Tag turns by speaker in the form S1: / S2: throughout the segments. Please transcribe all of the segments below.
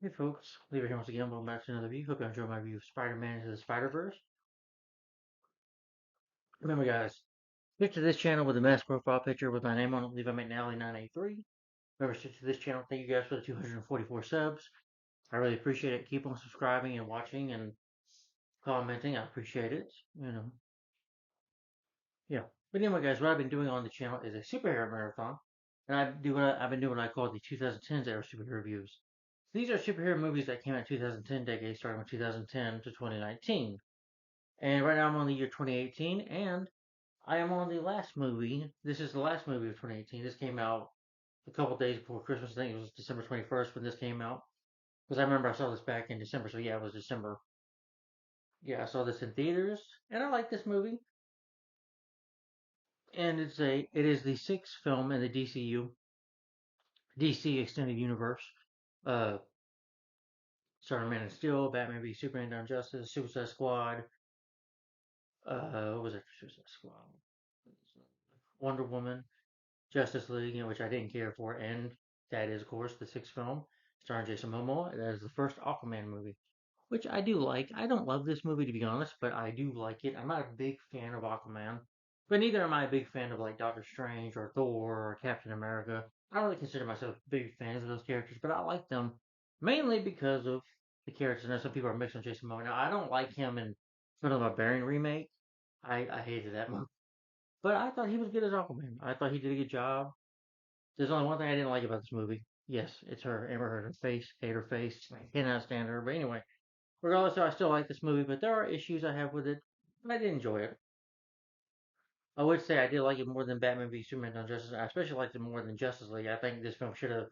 S1: Hey folks, Lever here once again. Welcome back to another review. Hope you enjoy my review of Spider-Man Into the Spider-Verse. Remember guys, stick to this channel with a mask profile picture with my name on it, Levi McNally 983. Remember, stick to this channel. Thank you guys for the 244 subs. I really appreciate it. Keep on subscribing and watching and commenting. I appreciate it. You know, yeah. But anyway guys, what I've been doing on the channel is a superhero marathon. And I've been doing what I call the 2010s era superhero reviews. These are superhero movies that came out in 2010 decade, starting with 2010 to 2019. And right now I'm on the year 2018, and I am on the last movie. This is the last movie of 2018. This came out a couple days before Christmas. I think it was December 21st when this came out. Because I remember I saw this back in December, so yeah, it was December. Yeah, I saw this in theaters, and I like this movie. And it is the sixth film in the DC Extended Universe. Uh, starring Man of Steel, Batman v Superman, Dawn of Justice, Suicide Squad. What was it? Suicide Squad, Wonder Woman, Justice League, which I didn't care for, and that is, of course, the sixth film starring Jason Momoa. That is the first Aquaman movie, which I do like. I don't love this movie to be honest, but I do like it. I'm not a big fan of Aquaman, but neither am I a big fan of like Doctor Strange or Thor or Captain America. I don't really consider myself big fans of those characters, but I like them mainly because of the characters. And some people are mixing Jason Momoa. Now I don't like him in front of a Barbarian remake. I hated that movie. But I thought he was good as Aquaman. I thought he did a good job. There's only one thing I didn't like about this movie. Yes, it's her. Amber Heard. Her face. Hate her face. I cannot stand her. But anyway, regardless, I still like this movie. But there are issues I have with it. But I did enjoy it. I would say I did like it more than Batman v Superman on Justice. I especially liked it more than Justice League. I think this film should have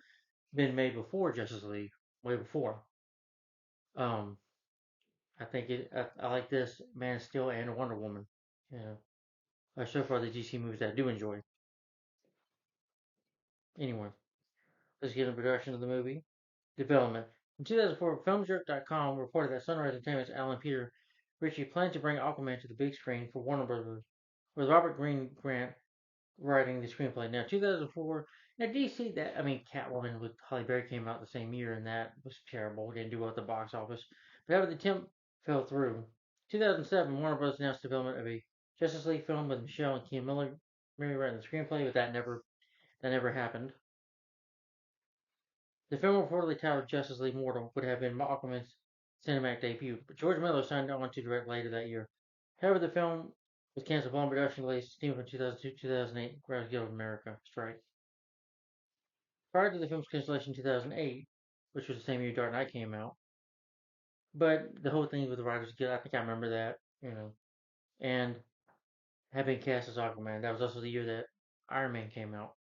S1: been made before Justice League, way before. Um, I think I like this Man of Steel and Wonder Woman. You know, so far the DC movies that I do enjoy. Anyway, let's get into production of the movie. Development. In 2004, FilmJerk.com reported that Sunrise Entertainment's Alan Peter Ritchie planned to bring Aquaman to the big screen for Warner Brothers, with Robert Green Grant writing the screenplay. Now, 2004, now DC, Catwoman with Halle Berry came out the same year, and that was terrible. Didn't do well at the box office. But however, the attempt fell through. 2007, Warner Bros. Announced development of a Justice League film with Michelle and Kean Miller, Mary writing the screenplay, but that never happened. The film, reportedly titled Justice League Mortal, would have been Aquaman's cinematic debut, but George Miller signed on to direct later that year. However, the film was canceled following production delays stemming from 2002-2008 Writers Guild of America strike. Prior to the film's cancellation in 2008, which was the same year Dark Knight came out, but the whole thing with the Writers Guild, I think I remember that, and having cast as Aquaman, that was also the year that Iron Man came out.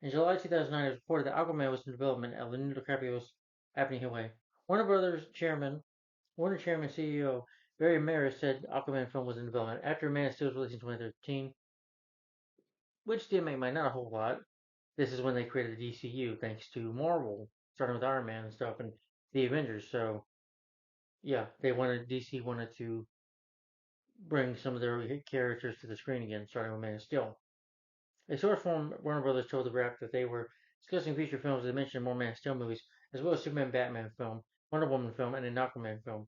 S1: In July 2009, it was reported that Aquaman was in development at Leonardo DiCaprio's Apnea Highway. Warner Brothers chairman, Warner chairman CEO Barry Maris said Aquaman film was in development after Man of Steel was released in 2013, which did make money, not a whole lot. This is when they created the DCU, thanks to Marvel, starting with Iron Man and stuff and the Avengers. So yeah, DC wanted to bring some of their hit characters to the screen again, starting with Man of Steel. A source from Warner Brothers told the Wrap that they were discussing future films that mentioned more Man of Steel movies, as well as Superman Batman film, Wonder Woman film, and an Aquaman film.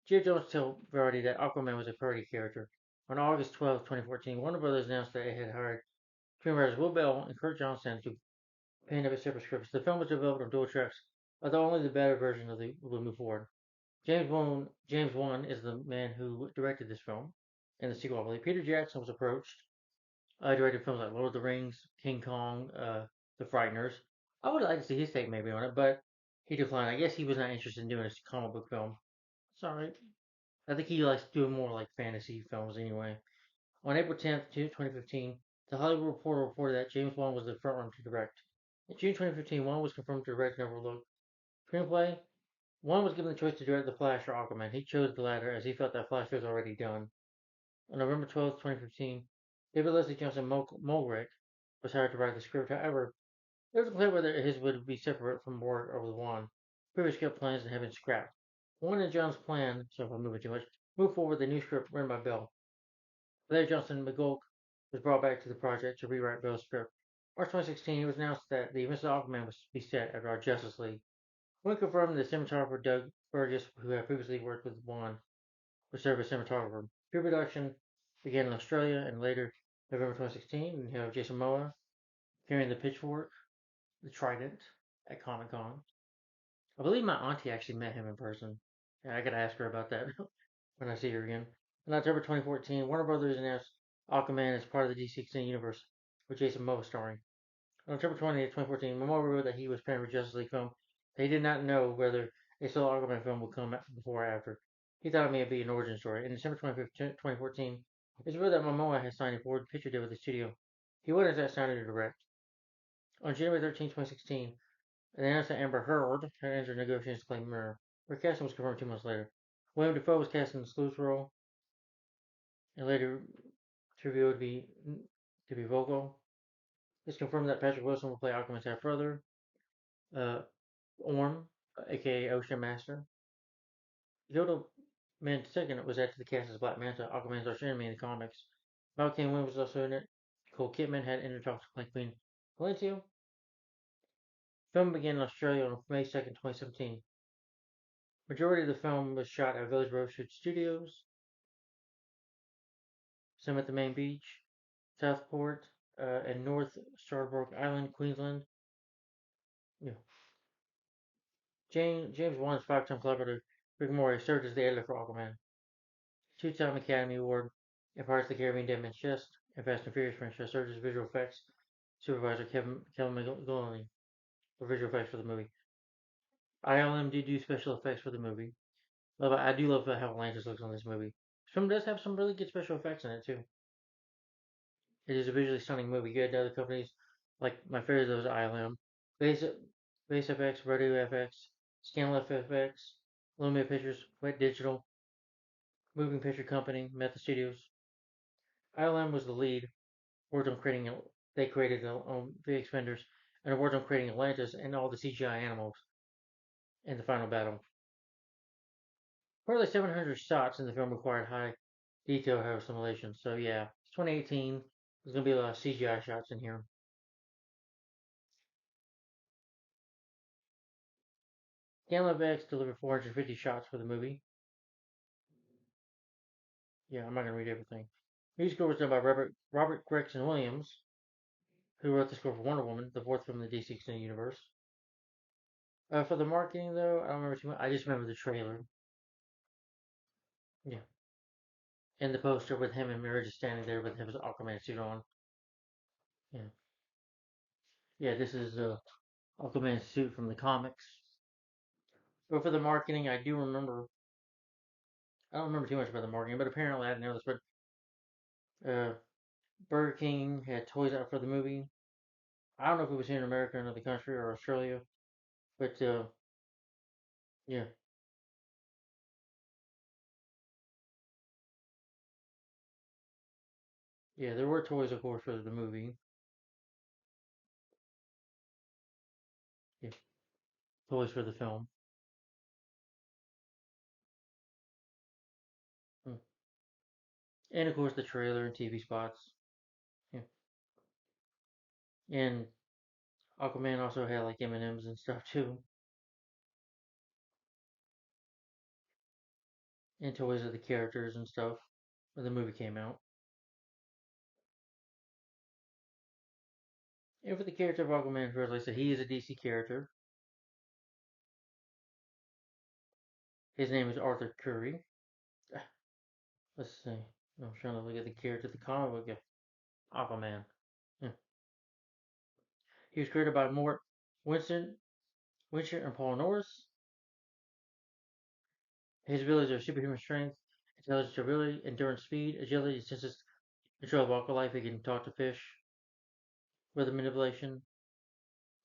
S1: Jeff Jones told Variety that Aquaman was a parody character. On August 12, 2014, Warner Brothers announced that it had hired screenwriters Will Bell and Kurt Johnson to pen up a separate scripts. The film was developed on dual tracks, although only the better version of the will move forward. James Wan is the man who directed this film and the sequel, I believe. Peter Jackson was approached. Directed films like Lord of the Rings, King Kong, The Frighteners. I would like to see his take maybe on it, but he declined. I guess he was not interested in doing a comic book film. It's alright. I think he likes doing more like fantasy films anyway. On April 10th, 2015, The Hollywood Reporter reported that James Wan was the frontrunner to direct. In June 2015, Wan was confirmed to direct and overlook screenplay. Wan was given the choice to direct The Flash or Aquaman. He chose the latter as he felt that Flash was already done. On November 12th, 2015, David Leslie Johnson Mulgrecht was hired to write the script. However, it was unclear whether his would be separate from work or with Wan. Previous script plans had been scrapped. Wan and John's plan, so if I'm moving too much, moved forward with a new script written by Bell. Later, Johnson McGulk was brought back to the project to rewrite Bell's script. March 2016, it was announced that the events of Aquaman was to be set after our Justice League. When confirmed, the cinematographer Doug Burgess, who had previously worked with Wan, would serve as cinematographer. Pre-production began in Australia and later November 2016. And you have Jason Momoa carrying the pitchfork, the trident, at Comic Con. I believe my auntie actually met him in person. Yeah, I gotta ask her about that when I see her again. In October 2014, Warner Brothers announced Aquaman as part of the DC Extended Universe, with Jason Momoa starring. On October 20th, 2014, Momoa revealed that he was planning for Justice League film. He did not know whether a solo Aquaman film would come before or after. He thought it may be an origin story. In December 2014, it was revealed that Momoa had signed a forward picture deal with the studio. He wasn't that signed to direct. On January 13, 2016, they announced that Amber Heard had entered negotiations to play Mirror. Her casting was confirmed 2 months later. William Dafoe was cast in the Sleuth role, and later revealed to be Vogel. It's confirmed that Patrick Wilson will play Aquaman's half brother, uh, Orm, aka Ocean Master. Yoda Man II was added to the cast as Black Manta, Aquaman's arch enemy in the comics. Val Kilmer was also in it. Cole Kidman had entered talks to play Queen Valencia. Film began in Australia on May 2nd, 2017. Majority of the film was shot at Village Roadshoot Studios, some at the main beach, Southport, and North Stradbroke Island, Queensland. Yeah. James Wan's five-time collaborator Rick Moore served as the editor for Aquaman. Two-time Academy Award in Pirates of the Caribbean Dead Man's Chest and Fast and Furious franchise served as visual effects supervisor Kevin McGillany for visual effects for the movie. ILM did do special effects for the movie. I do love how Atlantis looks on this movie. This film does have some really good special effects in it too. It is a visually stunning movie. You had other companies like my favorite of those ILM, Base Base FX, Radio FX, Scanlef FX, Lumia Pictures, Wet Digital, Moving Picture Company, Method Studios. ILM was the lead. Worked on creating. They created the Expenders and worked on creating Atlantis and all the CGI animals in the final battle. Probably 700 shots in the film required high detail hair simulation. So yeah, it's 2018. There's gonna be a lot of CGI shots in here. Scanlab X delivered 450 shots for the movie. Yeah, I'm not gonna read everything. Music score was done by Robert Gregson Williams, who wrote the score for Wonder Woman, the fourth film in the DC Extended Universe. For the marketing, though, I don't remember too much. I just remember the trailer. Yeah, and the poster with him and Mira just standing there with his Aquaman suit on. Yeah, yeah. This is Aquaman's suit from the comics. But for the marketing, I do remember. I don't remember too much about the marketing, but apparently I didn't know this. But Burger King had toys out for the movie. I don't know if it was here in America or another country or Australia, but yeah, yeah, there were toys, of course, for the movie. Yeah, toys for the film, mm. And of course the trailer and TV spots. Yeah, and Aquaman also had like M&Ms and stuff too, and toys of the characters and stuff when the movie came out. And for the character of Aquaman, first, like I said, he is a DC character. His name is Arthur Curry. Let's see. I'm trying to look at the character, the comic book of Aquaman. Yeah. He was created by Mort Winston, Wincher, and Paul Norris. His abilities are superhuman strength, intelligence, ability, endurance, speed, agility, senses, control of aqua life. He can talk to fish, weather manipulation,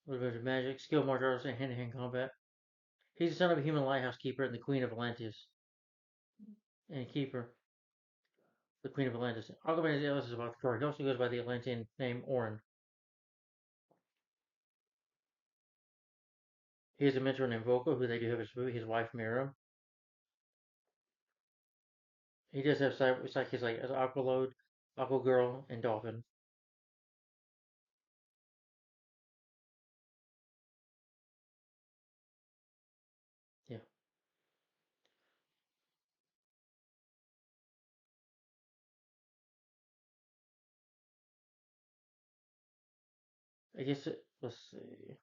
S1: a little bit of magic, skill martial arts, and hand-to-hand combat. He's the son of a human lighthouse keeper and the Queen of Atlantis. And keeper, the Queen of Atlantis. Aquaman is alias about the story. He also goes by the Atlantean name Orin. He has a mentor named Volko, who they do have his wife Mira. He does have sidekicks like Aquaload, Aqua Girl, and Dolphin. I guess let's see.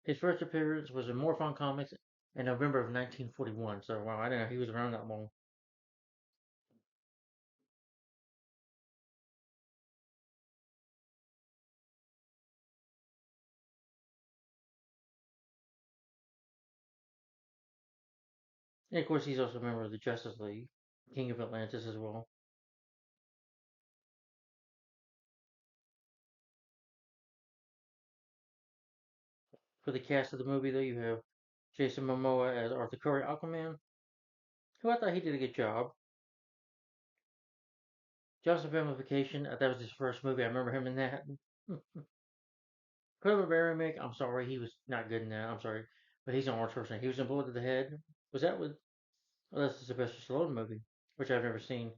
S1: His first appearance was in Morphon Comics in November of 1941. So wow, I didn't know he was around that long. And of course, he's also a member of the Justice League, King of Atlantis as well. For the cast of the movie, though, you have Jason Momoa as Arthur Curry Aquaman, who I thought he did a good job. Joseph Vacation, that was his first movie. I remember him in that. Clever Barry Mick, I'm sorry, he was not good in that. I'm sorry, but he's an orange person. He was in Bullet to the Head. Was that with? Oh, that's the Sylvester Stallone movie, which I've never seen.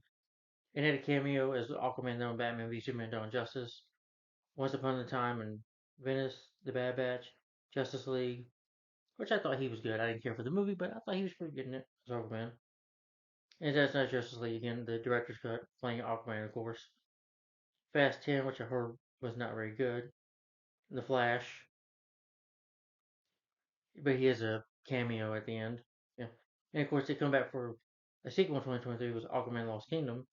S1: And had a cameo as Aquaman though in Batman v Superman: Dawn of Justice. Once Upon a Time in Venice, The Bad Batch, Justice League, which I thought he was good. I didn't care for the movie, but I thought he was pretty good in it as Aquaman. And that's not Justice League again. The director's cut playing Aquaman, of course. Fast 10, which I heard was not very good. The Flash, but he has a cameo at the end. Yeah. And of course, they come back for a sequel in 2023 was Aquaman Lost Kingdom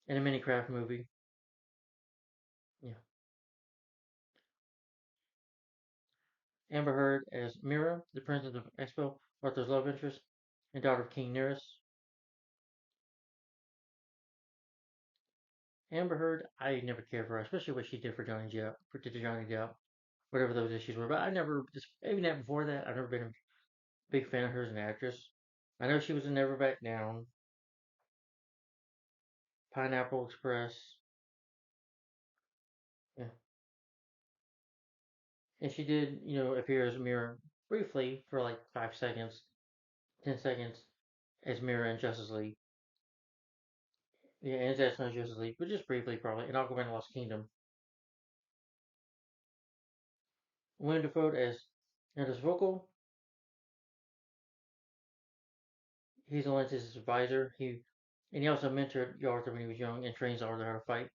S1: and a Minecraft movie. Yeah. Amber Heard as Mira, the princess of Expo, Arthur's love interest, and daughter of King Nereus. Amber Heard, I never cared for her, especially what she did for Johnny Depp, whatever those issues were. But I never, just even that before that, I've never been a big fan of her as an actress. I know she was in Never Back Down, Pineapple Express, yeah, and she did, appear as Mira briefly for like 5 seconds, 10 seconds as Mira in Justice League. Yeah, and that's not Justice League, but just briefly probably in Aquaman Lost Kingdom. William Dafoe as Vocal. He's Atlantis' advisor. He also mentored Arthur when he was young and trains Arthur how to fight.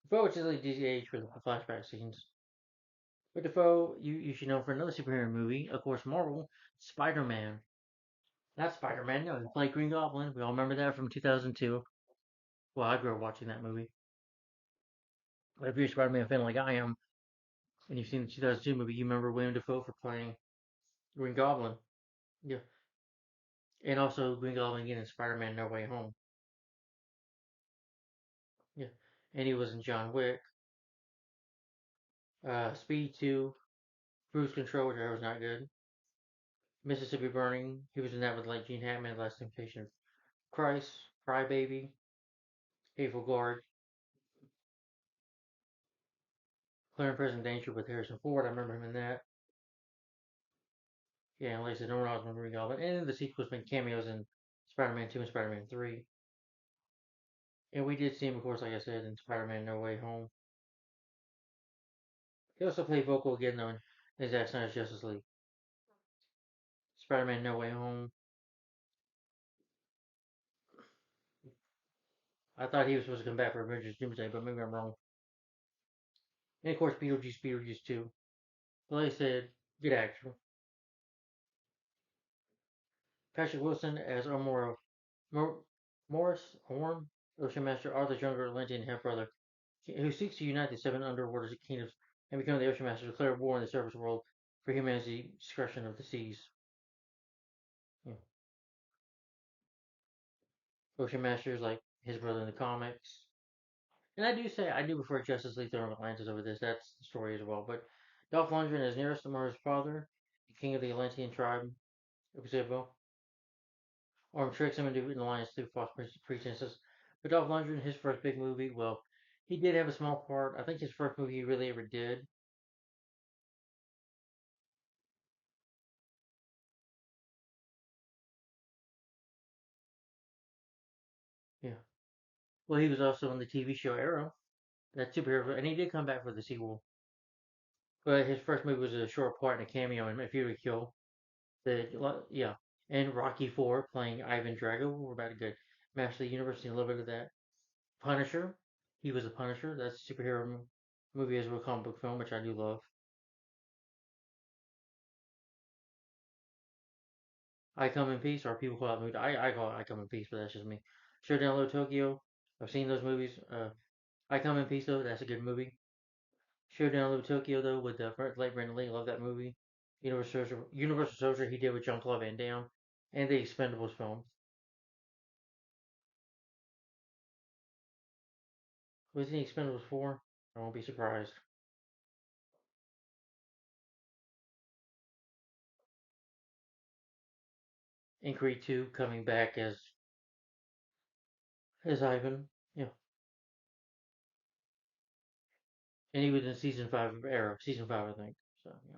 S1: Defoe is really DCH for the flashback scenes. But Defoe, you should know for another superhero movie, of course, Marvel, Spider-Man. Not Spider-Man, no, he played Green Goblin. We all remember that from 2002. Well, I grew up watching that movie. But if you're a Spider-Man fan like I am, and you've seen the 2002 movie, you remember William Dafoe for playing Green Goblin. Yeah. And also Green Goblin again in Spider-Man No Way Home. Yeah. And he was in John Wick, Speed 2, Cruise Control, which I was not good. Mississippi Burning, he was in that with like Gene Hackman, Last Temptation of Christ, Crybaby, Hateful Guard, Clear and Present Danger with Harrison Ford. I remember him in that. Yeah, and like I said, no one else remember Green Goblin. And the sequels been cameos in Spider-Man 2 and Spider-Man 3. And we did see him, of course, like I said, in Spider-Man No Way Home. He also played vocal again, though, in Zack Snyder's Justice League. Spider-Man No Way Home. I thought he was supposed to come back for Avengers Doomsday, but maybe I'm wrong. And of course, Beetlejuice 2. But like I said, good actor. Patrick Wilson as Morris Orm, Ocean Master Arthur's younger Atlantean half-brother, who seeks to unite the seven underwater kingdoms and become the Ocean Master, declare war in the surface world for humanity's discretion of the seas. Yeah. Ocean Master is like his brother in the comics. And I do say, I do prefer Justice League Throne of Atlantis over this. That's the story as well. But Dolph Lundgren is nearest to Mars' father, the king of the Atlantean tribe of Zebo. Orm tricks him into an alliance through false pretenses. But Dolph Lundgren, his first big movie, well, he did have a small part. I think his first movie he really ever did. Yeah. Well, he was also in the TV show Arrow, that superhero, and he did come back for the sequel. But his first movie was a short part and a cameo in If You Were to Kill. Yeah, and Rocky Four playing Ivan Drago. We're about to get Master of the Universe, a little bit of that. Punisher. He was the Punisher. That's a superhero movie as well, comic book film, which I do love. I Come in Peace, or people call it movie. I call it I Come in Peace, but that's just me. Showdown Low Tokyo. I've seen those movies. I Come in Peace though, that's a good movie. Showdown Low Tokyo though, with the late Brandon Lee, love that movie. Universal Soldier, he did with Jean Claude Van Damme, and the Expendables film. Was the Expendables 4? I won't be surprised. And Creed 2 coming back as Ivan. Yeah, and he was in season 5 of Arrow, season 5 I think. So yeah.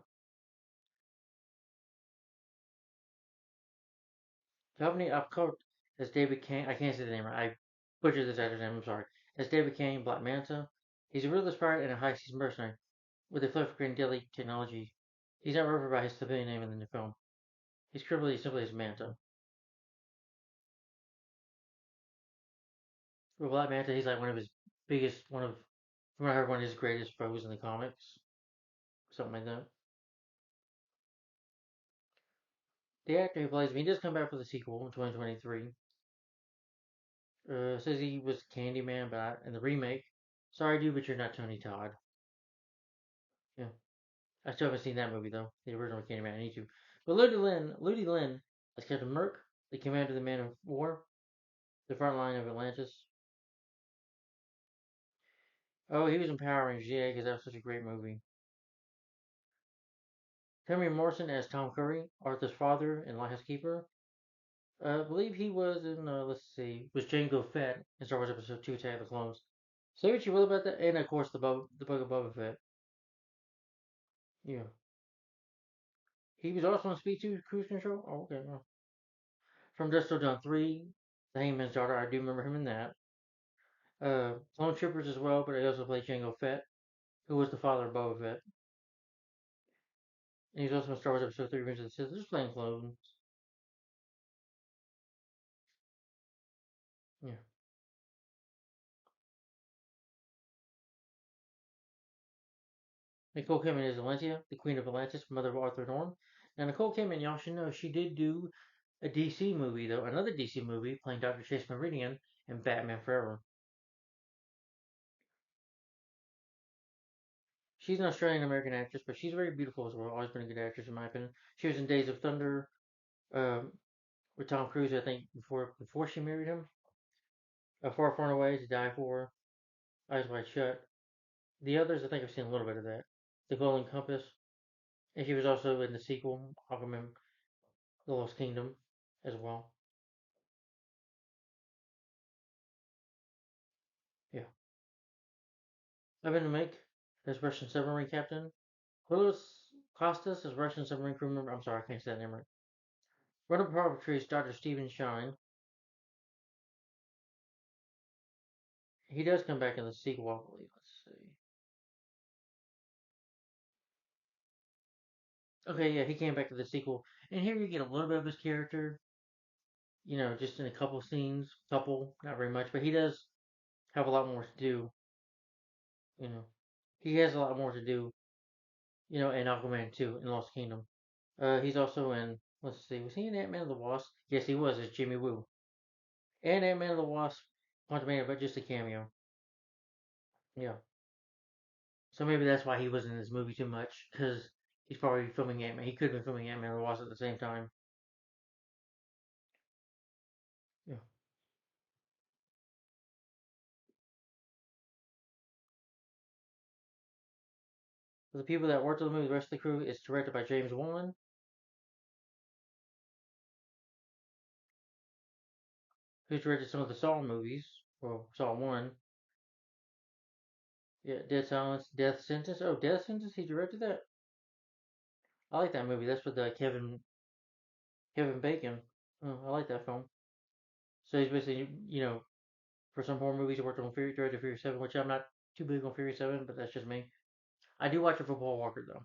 S1: Company I've covered as David Kane. I can't say the name right. I butchered this actor's name. I'm sorry. As David Kane, Black Manta. He's a realist pirate and a high seas mercenary with a flip for creating deadly technology. He's not referred by his civilian name in the film. He's credited simply as Manta. For Black Manta, he's like one of his biggest, from what I heard, one of his greatest foes in the comics. Something like that. The actor who plays him, he does come back for the sequel in 2023. Says he was Candyman, but in the remake, sorry, dude, but you're not Tony Todd. Yeah, I still haven't seen that movie though. The original Candyman. I need to. But Ludi Lin, as Captain Merc, the commander of the Man of War, the front line of Atlantis. Oh, he was in Power Rangers, yeah, because that was such a great movie. Henry Morrison as Tom Curry, Arthur's father and Lighthouse Keeper. I believe he was in, let's see, was Jango Fett in Star Wars Episode 2 Attack of the Clones. Say what you will about that, and of course the Book of Boba Fett. Yeah. He was also in Speed 2 Cruise Control. Oh, okay. Well. From Dust Till Dawn 3, The Hangman's Daughter, I do remember him in that. Clone Troopers as well, but he also played Jango Fett, who was the father of Boba Fett. And he's also in Star Wars Episode 3 Revenge of the Sith, just playing clones. Yeah. Nicole Kidman is Valentia, the Queen of Atlantis, mother of Arthur Norm. Now, Nicole Kidman, y'all should know, she did do a DC movie, though, another DC movie, playing Dr. Chase Meridian in Batman Forever. She's an Australian American actress, but she's very beautiful as well. Always been a good actress, in my opinion. She was in Days of Thunder um, with Tom Cruise, I think, before she married him. Far, Far Away to Die For, Eyes Wide Shut. The others, I think I've seen a little bit of that. The Golden Compass. And she was also in the sequel, Aquaman, The Lost Kingdom, as well. Yeah. I've been to make as Russian submarine captain. Carlos Costas as Russian submarine crew member. I'm sorry, I can't say that name right. Runner Poetry is Dr. Stephen Shine. He does come back in the sequel, I believe. Let's see. Okay, yeah, he came back to the sequel. And here you get a little bit of his character, just in a couple scenes. Couple, not very much, but he does have a lot more to do, you know. He has a lot more to do, in Aquaman 2 in Lost Kingdom. He's also in, let's see, was he in Ant-Man and the Wasp? Yes, he was, as Jimmy Woo. And Ant-Man and the Wasp, Quantumania, but just a cameo. Yeah. So maybe that's why he wasn't in this movie too much, because he's probably filming Ant-Man. He could have been filming Ant-Man and the Wasp at the same time. Yeah. For the people that worked on the movie, the rest of the crew, it's directed by James Wan, who's directed some of the Saw movies. Well, Saw 1. Yeah, Dead Silence, Death Sentence. Oh, Death Sentence, he directed that? I like that movie. That's with Kevin Bacon. Oh, I like that film. So he's basically, for some horror movies, he worked on directed Fury 7, which I'm not too big on Fury 7, but that's just me. I do watch it for Paul Walker, though.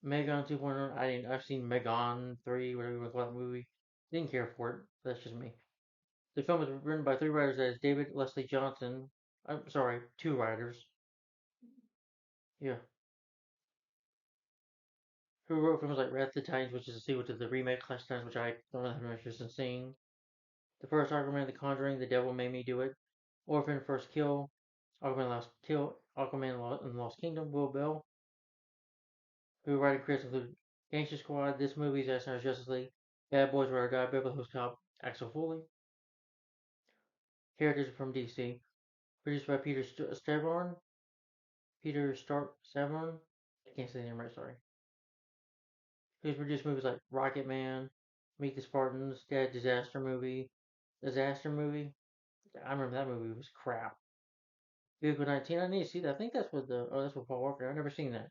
S1: Megan 2.0, I've seen Megan 3, whatever you want to call that movie. Didn't care for it. That's just me. The film was written by three writers. That is David Leslie Johnson. I'm sorry, two writers. Yeah, who wrote films like Wrath of the Titans, which is a sequel to the remake Clash of Titans, which I don't really have no interest in seeing. The first Aquaman, The Conjuring, The Devil Made Me Do It, Orphan, First Kill, Aquaman and the Lost Kingdom, Will Bell, who writing credits include Gangster Squad, This Movie's Zack Snyder's Justice League, Bad Boys Ride or Die, Beverly Hills Cop, Axel Foley. Characters from DC, produced by Peter Stavron. I can't say the name right, sorry. Who's produced movies like Rocket Man, Meet the Spartans, Dead Disaster Movie. I remember that movie was crap. Vehicle 19. I need to see that. I think that's with that's with Paul Walker. I've never seen that.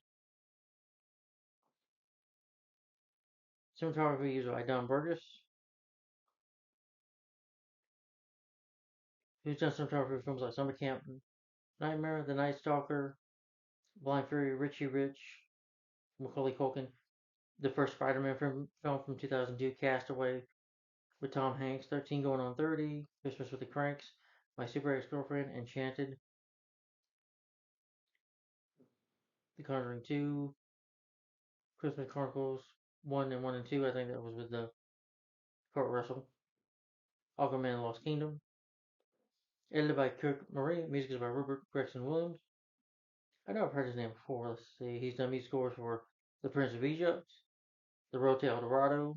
S1: Cinematography used by Don Burgess, who's done cinematography for films like Summer Camp, Nightmare, The Night Stalker, Blind Fury, Richie Rich, Macaulay Culkin, the first Spider-Man film from 2002, Castaway, with Tom Hanks, 13 Going on 30, Christmas with the Cranks, My Super Ex-Girlfriend, Enchanted, The Conjuring 2, Christmas Chronicles 1 and 1 and 2. I think that was with the Kurt Russell. Aquaman and the Lost Kingdom. Edited by Kirk Murray. Music is by Robert Gregson Williams. I know I've heard his name before. Let's see. He's done music scores for The Prince of Egypt, The Road to El Dorado,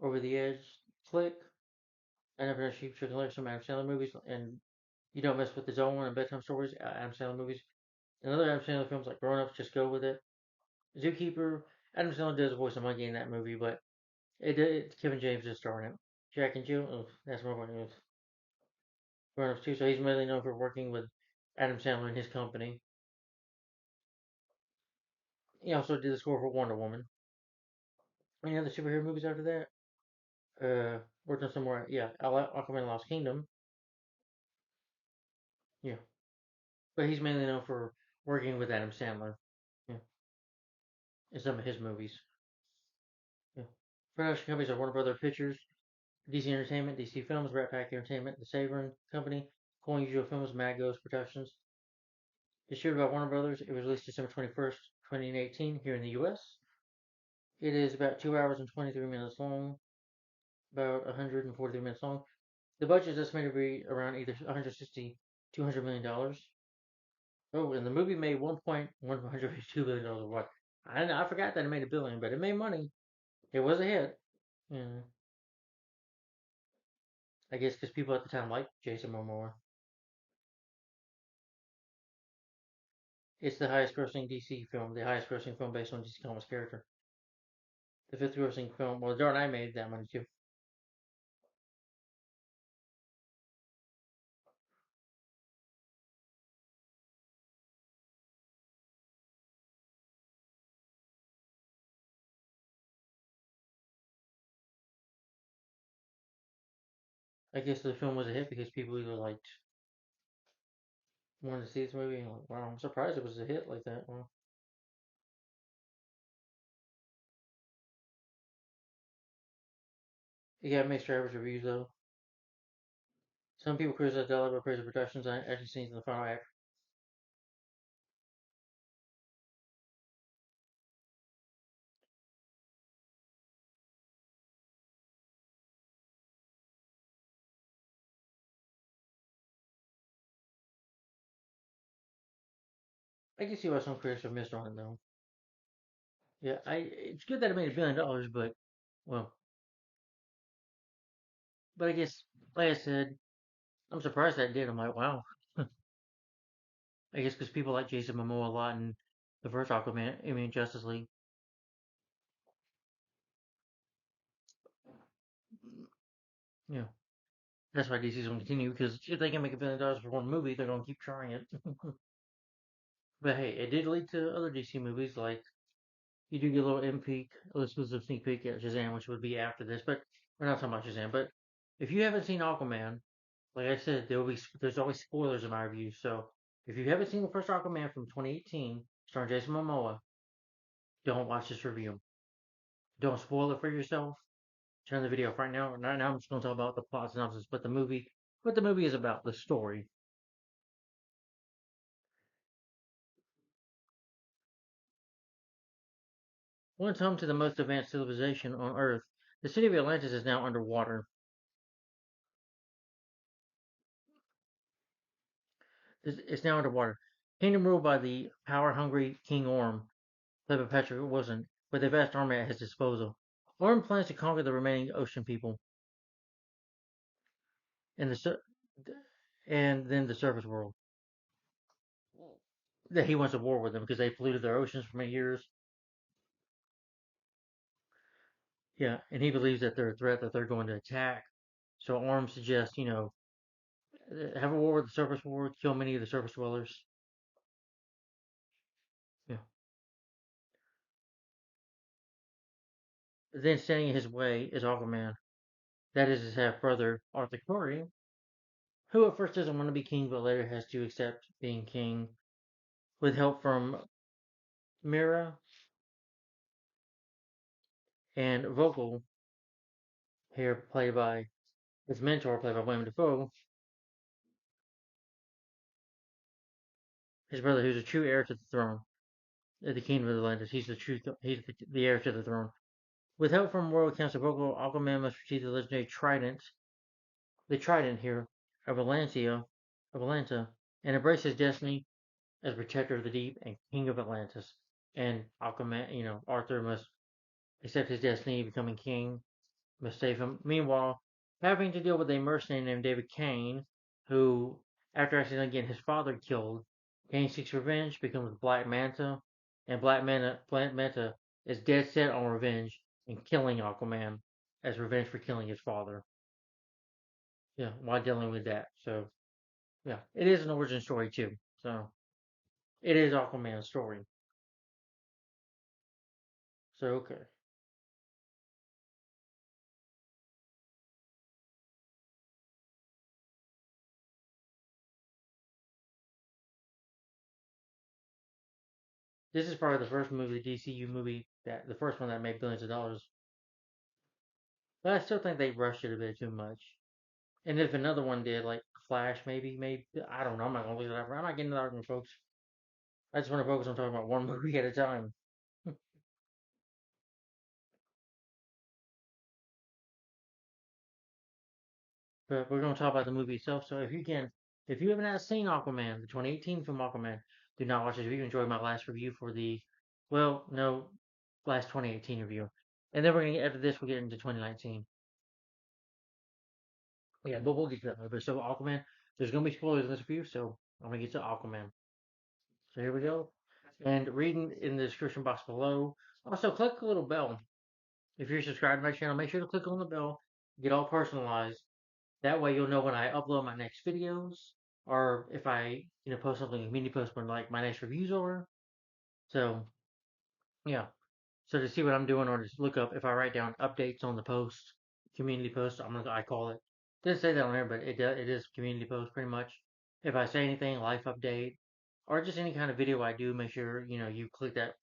S1: Over the Edge, Click. I never know Sheep Chicken Legs, some Adam Sandler movies, and You Don't Mess with the Zone and Bedtime Stories, Adam Sandler movies. And other Adam Sandler films like Grown Ups, Just Go With It, Zookeeper. Adam Sandler does voice a monkey in that movie, but Kevin James is starring it. Jack and Jill, that's more about Grown Ups too. So he's mainly known for working with Adam Sandler and his company. He also did the score for Wonder Woman. Any other superhero movies after that? Worked on some more. Yeah, Aquaman Lost Kingdom. Yeah, but he's mainly known for working with Adam Sandler. Yeah, in some of his movies. Yeah. Production companies are Warner Brother Pictures, DC Entertainment, DC Films, Rat Pack Entertainment, The Saverin Company, Cool Unusual Films, Mad Ghost Productions. Distributed by Warner Brothers. It was released December 21st, 2018, here in the U.S. It is about 2 hours and 23 minutes long, about 143 minutes long. The budget is estimated to be around either 160 $200 million. Oh, and the movie made $1.152 billion. What? I forgot that it made a billion, but it made money. It was a hit. Yeah, I guess because people at the time liked Jason Momoa. It's the highest grossing DC film, the highest grossing film based on DC Comics character. The fifth grossing film. Well, Dark Knight made that money too. I guess the film was a hit because people either liked wanted to see this movie and like, wow, I'm surprised it was a hit like that. Well, it got mixed average reviews though. Some people criticized the but praised the productions and action scenes in the final act. I can see why some critics have missed on it though. Yeah, it's good that it made $1 billion, but well, but I guess like I said, I'm surprised that did. I'm like, wow. I guess because people like Jason Momoa a lot and the first Aquaman, I mean Justice League. Yeah, that's why DC's gonna continue because if they can make $1 billion for one movie, they're gonna keep trying it. But hey, it did lead to other DC movies like you do get a little a exclusive sneak peek at Shazam, which would be after this. But we're not talking about Shazam. But if you haven't seen Aquaman, like I said, there's always spoilers in my review. So if you haven't seen the first Aquaman from 2018, starring Jason Momoa, don't watch this review. Don't spoil it for yourself. Turn the video off right now. Right now, I'm just going to talk about the plot synopsis, what the movie is about, the story. Once home to the most advanced civilization on Earth, the city of Atlantis is now underwater. It's now underwater. Kingdom ruled by the power-hungry King Orm, played by Patrick Wilson, with a vast army at his disposal. Orm plans to conquer the remaining ocean people and then the surface world. That he wants a war with them because they polluted their oceans for many years. Yeah, and he believes that they're a threat that they're going to attack. So Orm suggests, have a war with the surface world, kill many of the surface dwellers. Yeah. Then standing in his way is Aquaman. That is his half brother, Arthur Curry, who at first doesn't want to be king, but later has to accept being king with help from Mira and Vogel, here played by his mentor, played by William Dafoe, his brother, who's a true heir to the throne of the kingdom of Atlantis. He's the heir to the throne. With help from Royal Council Vogel, Aquaman must retrieve the legendary the Trident here of Atlanta, and embrace his destiny as protector of the deep and king of Atlantis. And Aquaman, Arthur must accept his destiny, becoming king, must save him. Meanwhile, having to deal with a mercenary named David Kane, who, after accidentally getting his father killed, Kane seeks revenge, becomes Black Manta, and Black Manta is dead set on revenge and killing Aquaman as revenge for killing his father. Yeah, while dealing with that. So, yeah, it is an origin story too. So, it is Aquaman's story. So, okay. This is probably the first movie, the DCU movie, that the first one that made billions of dollars. But I still think they rushed it a bit too much. And if another one did, like Flash, maybe I don't know. I'm not gonna look it up. I'm not getting into the argument, folks. I just want to focus on talking about one movie at a time. But we're gonna talk about the movie itself. So if you haven't seen Aquaman, the 2018 film Aquaman, do not watch this. If you enjoyed my last review for the, well, no, last 2018 review, and then we're gonna after this we'll get into 2019. Yeah, but we'll get to that. But so Aquaman, there's gonna be spoilers in this review, so I'm gonna get to Aquaman. So here we go. And reading in the description box below. Also, click the little bell. If you're subscribed to my channel, make sure to click on the bell. Get all personalized. That way you'll know when I upload my next videos, or if I post something, a mini post when like my next review's over. So yeah. So to see what I'm doing, or just look up if I write down updates on the post, community post. I call it. It doesn't say that on there, but it is community post pretty much. If I say anything, life update, or just any kind of video I do, make sure you click that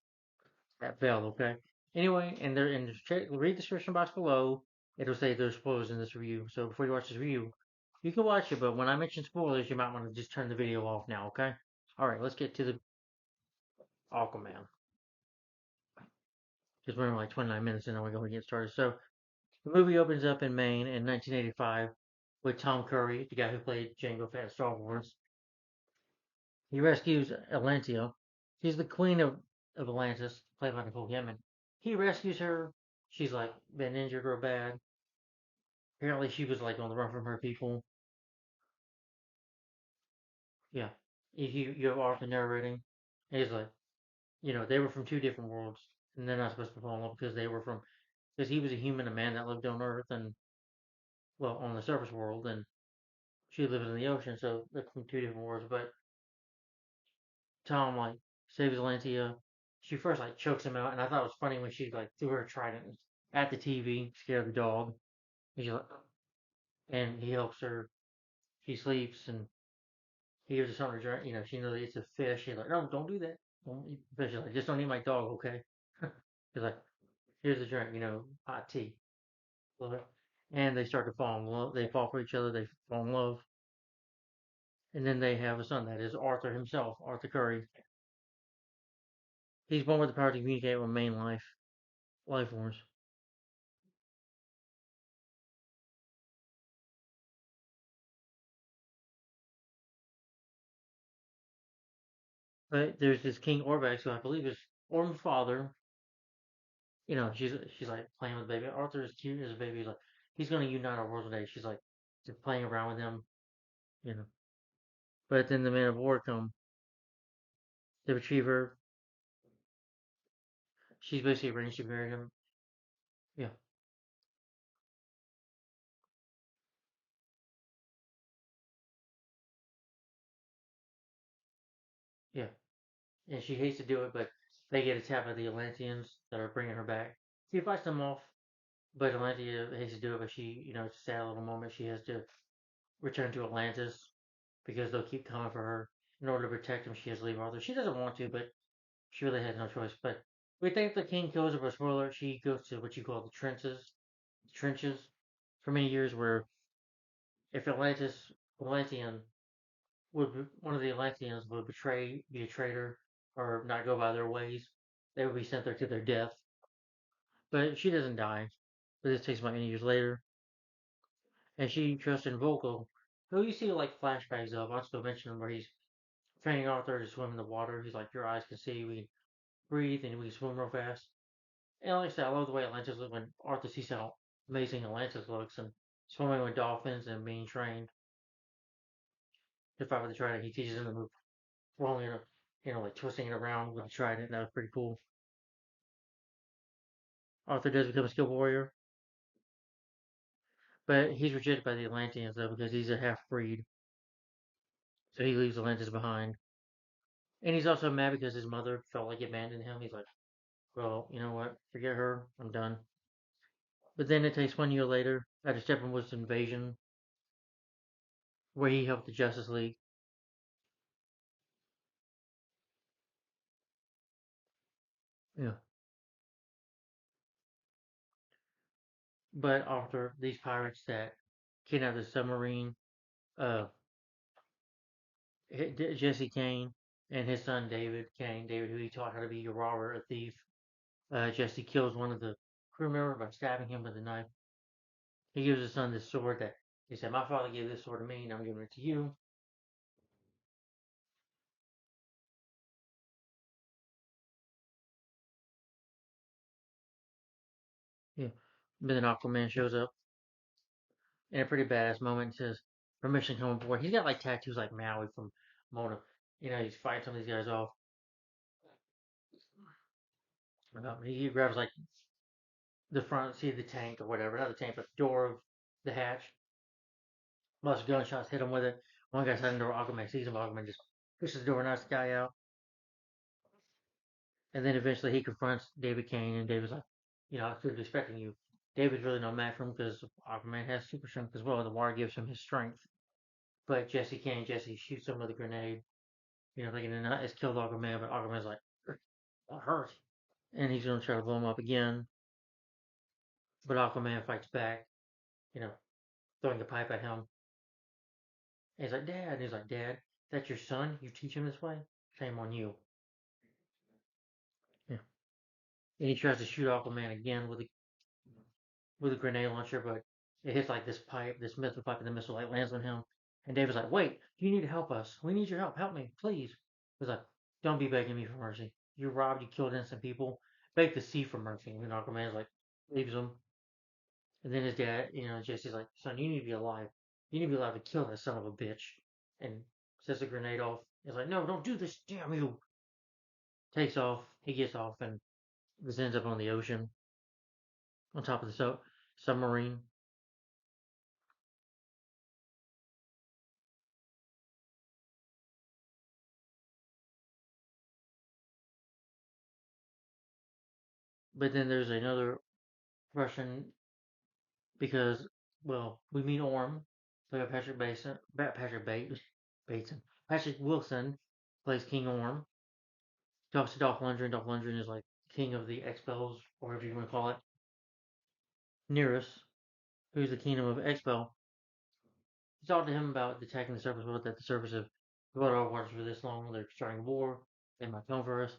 S1: bell, okay? Anyway, and there in the read the description box below, it'll say there's spoilers in this review. So before you watch this review, you can watch it, but when I mention spoilers, you might want to just turn the video off now, okay? All right, let's get to the Aquaman. Because we're in like 29 minutes and then we're going to get started. So the movie opens up in Maine in 1985 with Tom Curry, the guy who played Jango Fett in Star Wars. He rescues Atlantia. She's the queen of Atlantis, played by Nicole Kidman. He rescues her. She's like been injured real bad. Apparently, she was like on the run from her people. Yeah, you have Arthur narrating. And he's like, they were from two different worlds, and they're not supposed to fall in love because they were from because he was a human, a man that lived on Earth and well on the surface world, and she lives in the ocean, so they're from two different worlds. But Tom like saves Atlantia. She first like chokes him out, and I thought it was funny when she like threw her trident at the TV, scared the dog. And, like, and he helps her. She sleeps, and he gives her something to drink. She knows it's a fish. He's like, no, don't do that. Don't eat the fish. He's like, just don't eat my dog, okay? He's like, here's a drink, hot tea. And they start to fall in love. They fall for each other. They fall in love, and then they have a son. That is Arthur himself, Arthur Curry. He's born with the power to communicate with main life forms. But there's this King Orbex, who I believe is Orm's father. She's like playing with the baby. Arthur is cute as a baby. He's gonna unite our world today. She's like just playing around with him, you know. But then the Man of War come. The Retriever. She's basically arranged to marry him. Yeah, yeah. And she hates to do it, but they get attacked by the Atlanteans that are bringing her back. She fights them off, but Atlantia hates to do it. But it's a sad little moment. She has to return to Atlantis because they'll keep coming for her. In order to protect him, she has to leave Arthur. She doesn't want to, but she really has no choice. But we think the king kills her, but spoiler, she goes to what you call the trenches, for many years, where if Atlantean one of the Atlanteans would be a traitor, or not go by their ways, they would be sent there to their death. But she doesn't die. But this takes about many years later, and she trusts in Vogel, who you see like flashbacks of. I'll still mention him where he's training Arthur to swim in the water. He's like, your eyes can see, we can breathe, and we can swim real fast. And like I said, I love the way Atlantis looks when Arthur sees how amazing Atlantis looks, and swimming with dolphins and being trained to fight with the trident. He teaches him to move, rolling it, like twisting it around with the trident. That was pretty cool. Arthur does become a skilled warrior, but he's rejected by the Atlanteans though because he's a half breed, so he leaves Atlantis behind. And he's also mad because his mother felt like abandoned him. He's like, well, you know what? Forget her. I'm done. But then it takes 1 year later, after Steppenwolf's invasion, where he helped the Justice League. Yeah. But after these pirates that kidnapped the submarine, uh, Jesse Kane and his son David, who he taught how to be a robber, a thief. Jesse kills one of the crew members by stabbing him with a knife. He gives his son this sword that he said, "My father gave this sword to me, and I'm giving it to you." Yeah. But then Aquaman shows up in a pretty badass moment and says, "Permission to come aboard." He's got like tattoos like Maui from Mona. He's fighting some of these guys off. He grabs like the front seat of the tank or whatever, not the tank, but the door of the hatch. Lots of gunshots hit him with it. One guy's heading door. Aquaman sees him. Aquaman just pushes the door, knocks the guy out. And then eventually he confronts David Kane, and David's like, I was expecting you. David's really no match for him because Aquaman has super strength as well. The water gives him his strength. But Jesse shoots him with a grenade, thinking it's killed Aquaman, but Aquaman's like, that hurt. And he's going to try to blow him up again. But Aquaman fights back, you know, throwing a pipe at him. And he's like, Dad. And he's like, Dad, that's your son? You teach him this way? Shame on you. Yeah. And he tries to shoot Aquaman again with a grenade launcher, but it hits like this missile pipe, and the missile like lands on him. And David's like, "Wait, you need to help us. We need your help. Help me, please." He's like, "Don't be begging me for mercy. You robbed, you killed innocent people. Beg the sea for mercy." And Aquaman's like, leaves him. And then his dad, Jesse's like, "Son, you need to be alive. You need to be alive to kill that son of a bitch." And sets a grenade off. He's like, "No, don't do this. Damn you." Takes off. He gets off, and this ends up on the ocean, on top of the submarine. But then there's another Russian because, well, we meet Orm, played by Patrick Wilson plays King Orm. Talks to Dolph Lundgren. Dolph Lundgren is like king of the Expels, or whatever you want to call it, Nearest, who's the kingdom of Expel, he talked to him about attacking the surface world, that the surface have ruled our waters for this long, they're starting war, they might come for us.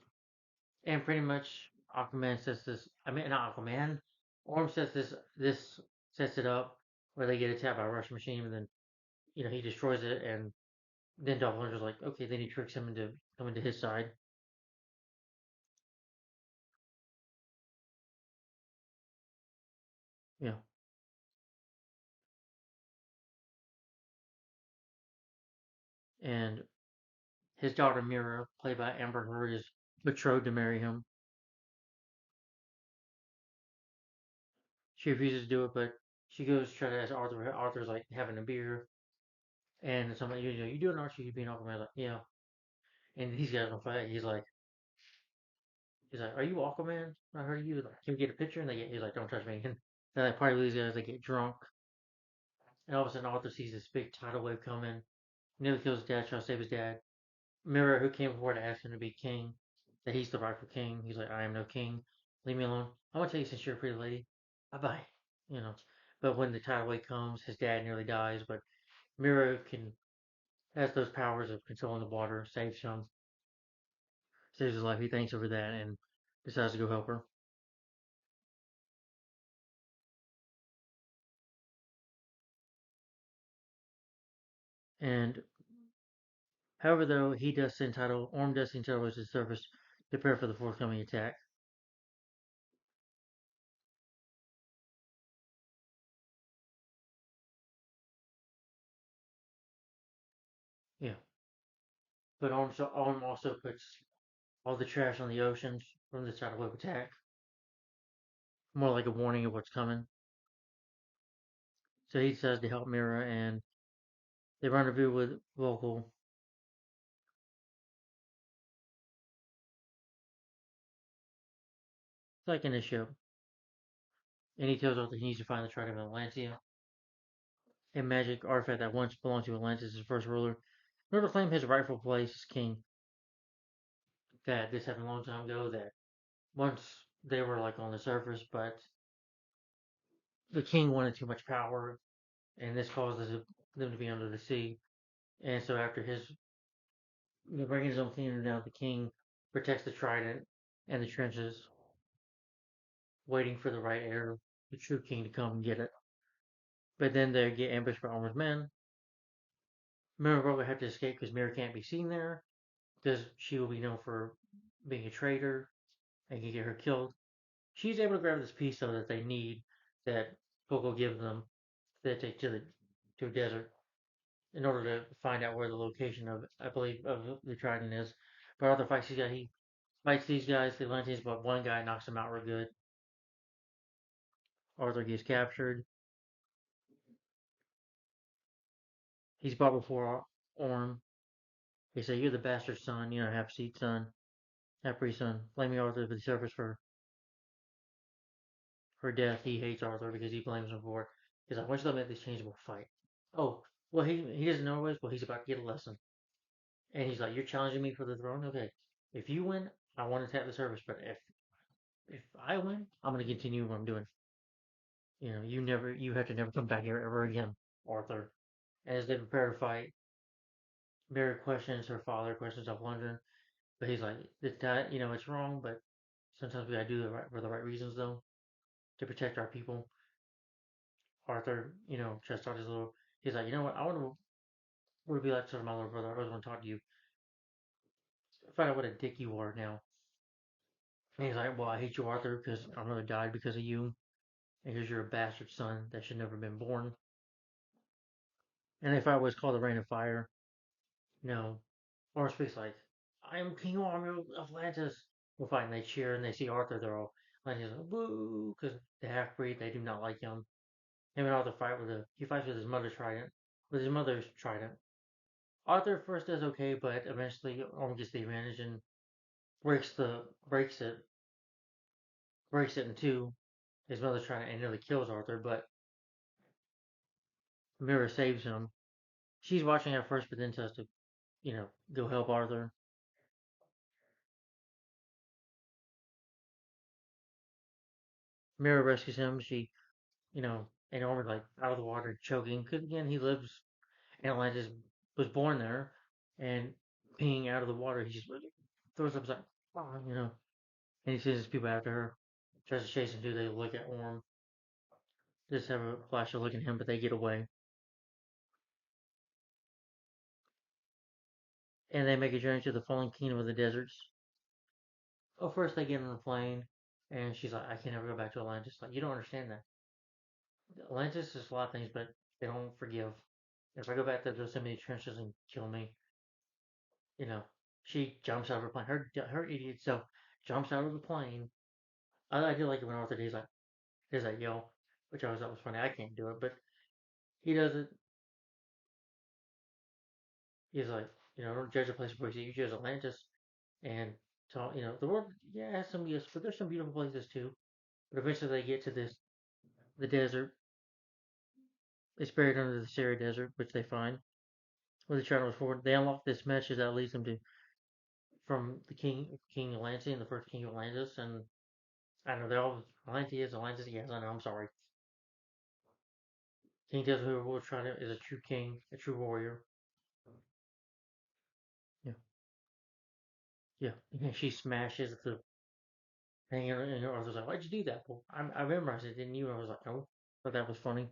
S1: And pretty much Aquaman sets this, I mean, not Aquaman, Orm sets this sets it up where they get attacked by a Russian machine, and then, he destroys it, and then Dolph Lundgren's like, okay, then he tricks him into coming to his side. Yeah. And his daughter Mira, played by Amber Heard, is betrothed to marry him. She refuses to do it, but she goes to try to ask Arthur. Arthur's like having a beer, and somebody, you doing Archie? You being Aquaman? Like, yeah. And these guys don't fight. He's like, are you Aquaman? I heard you. Like, can we get a picture? And he's like, don't touch me. And then like party with these guys, they get drunk, and all of a sudden Arthur sees this big tidal wave coming. Nearly kills his dad, trying to save his dad. Mira, who came forward to ask him to be king, that he's the rightful king. He's like, I am no king. Leave me alone. I'm gonna tell you since you're a pretty lady. Bye bye. You know. But when the tidal wave comes, his dad nearly dies, but Mira can has those powers of controlling the water, saves his life. He thanks her for that and decides to go help her. And however, though, Orm does send Tidal to the surface to prepare for the forthcoming attack. Yeah. But Orm also puts all the trash on the oceans from the tidal wave attack, more like a warning of what's coming. So he decides to help Mira, and they rendezvous with Vogel. It's like in a ship. And he tells Arthur he needs to find the Trident of Atlantia, a magic artifact that once belonged to Atlantis' first ruler, in order to claim his rightful place as king. That this happened a long time ago, that once they were like on the surface, but the king wanted too much power, and this causes them to be under the sea. And so after his bringing his own kingdom down, the king protects the trident and the trenches, waiting for the right heir, the true king, to come and get it. But then they get ambushed by armored men. Mira and Rogue have to escape because Mira can't be seen there, because she will be known for being a traitor and can get her killed. She's able to grab this piece though that they need, that Coco gives them, that they take to a desert in order to find out where the location of, I believe, of the trident is. But Arthur fights these guys. He fights these guys, the Atlanteans, but one guy knocks him out real good. Arthur gets captured. He's brought before Orm. They say, you're the bastard son, half seed son, half priest son. Blaming Arthur for the surface for her death. He hates Arthur because he blames him for it. He's like, why don't you let me have this changeable fight? Oh, well, he doesn't know this, but he's about to get a lesson. And he's like, you're challenging me for the throne? Okay. If you win, I want to tap the surface, but if I win, I'm gonna continue what I'm doing. You have to never come back here ever again, Arthur. As they prepare to fight, Mary questions her father, questions of London, but he's like, it's wrong, but sometimes we gotta do it right for the right reasons, though, to protect our people. Arthur, just talk his little. He's like, you know what? I want to. Would be like sort of my little brother. I always want to talk to you. Find out what a dick you are now. And he's like, well, I hate you, Arthur, because our mother died because of you, and because you're a bastard son that should never have been born. And if I was called the Rain of Fire, Or speaks like, I am King Army of Atlantis. We'll fight, and they cheer, and they see Arthur. They're all Atlantis like, woo, because the half breed, they do not like him. Him and Arthur he fights with his mother's trident, Arthur first does okay, but eventually Orm gets the advantage and breaks the breaks it in two. His mother's trident and nearly kills Arthur, but Mira saves him. She's watching at first, but then says to, go help Arthur. Mira rescues him. She, and Norman like out of the water, choking. Because again, he lives in Atlantis, was born there, and peeing out of the water, he just throws up like, oh, and he sends his people after her. Tries to chase him too. They look at Orm. Just have a flash of look at him, but they get away. And they make a journey to the fallen kingdom of the deserts. Oh, first they get on the plane, and she's like, I can never go back to Atlantis. Like, you don't understand that. Atlantis is a lot of things, but they don't forgive. If I go back there, there's so many trenches and kill me. You know, she jumps out of her plane. Her idiot self jumps out of the plane. I do like it when Arthur Day's like, there's that yell, which I always thought was funny. I can't do it, but he does it. He's like, don't judge a place before you see you judge Atlantis. And the world, yeah, has some yes, but there's some beautiful places too. But eventually they get to the desert. It's buried under the Sahara Desert, which they find. Where they try to move forward, they unlock this message that leads them to from the King Atlantean, the first King of Atlantis, and I don't know they're all Atlantis. Yes, I know. I'm sorry. King Desert who will try to is a true king, a true warrior. Yeah, yeah. And she smashes the thing, and Arthur's like, "Why'd you do that?" Well, I memorized it, didn't you? And I was like, "Oh," but that was funny.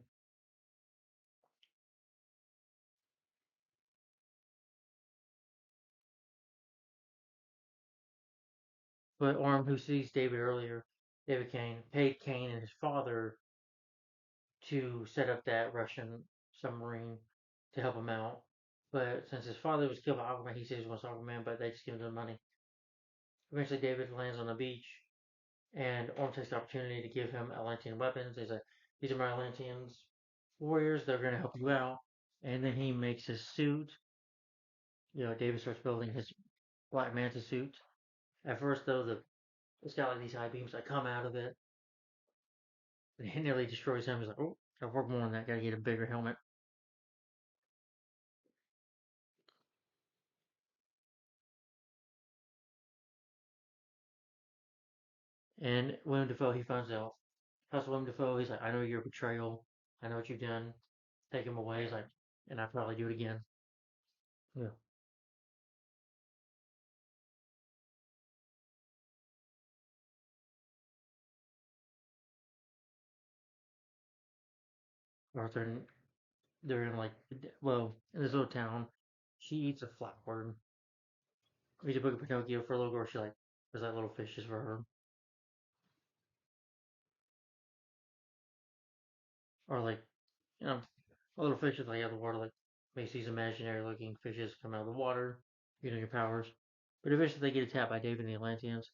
S1: But Orm, who sees David earlier, David Kane, paid Kane and his father to set up that Russian submarine to help him out. But since his father was killed by Aquaman, he says he wants Aquaman, but they just give him the money. Eventually, David lands on the beach, and Orm takes the opportunity to give him Atlantean weapons. He's like, these are my Atlanteans warriors. They're going to help you out. And then he makes his suit. David starts building his Black Manta suit. At first, though, it's got like these high beams that come out of it, and it nearly destroys him. He's like, oh, gotta work more on that. Gotta get a bigger helmet. And William Defoe, he finds out. How's William Defoe? He's like, I know your betrayal. I know what you've done. Take him away. He's like, and I'll probably do it again. Yeah. Arthur, and they're in like, well, in this little town. She eats a flatbird. Reads a book of Pinocchio for a little girl. She like, there's like little fishes for her. Or like, you know, a little fishes like out of the water. Like, makes these imaginary looking fishes come out of the water. Your powers. But eventually they get attacked by David and the Atlanteans.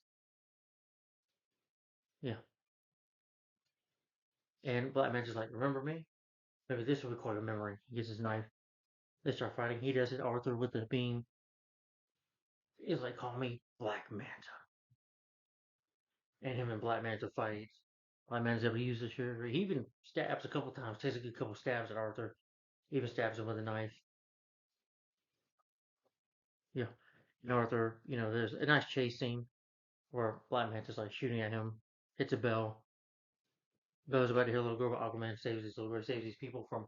S1: Yeah. And Black Man's just like, remember me? Maybe this will be quite a memory. He gets his knife. They start fighting. He does it. Arthur with the beam is like, call me Black Manta. And him and Black Manta fight. Black Manta's able to use the shirt. He even stabs a couple times, takes a good couple stabs at Arthur. Even stabs him with a knife. Yeah. And Arthur, there's a nice chase scene where Black Manta's like shooting at him, hits a bell. Bell's about to hit a little girl, but Aquaman saves this little girl, saves these people from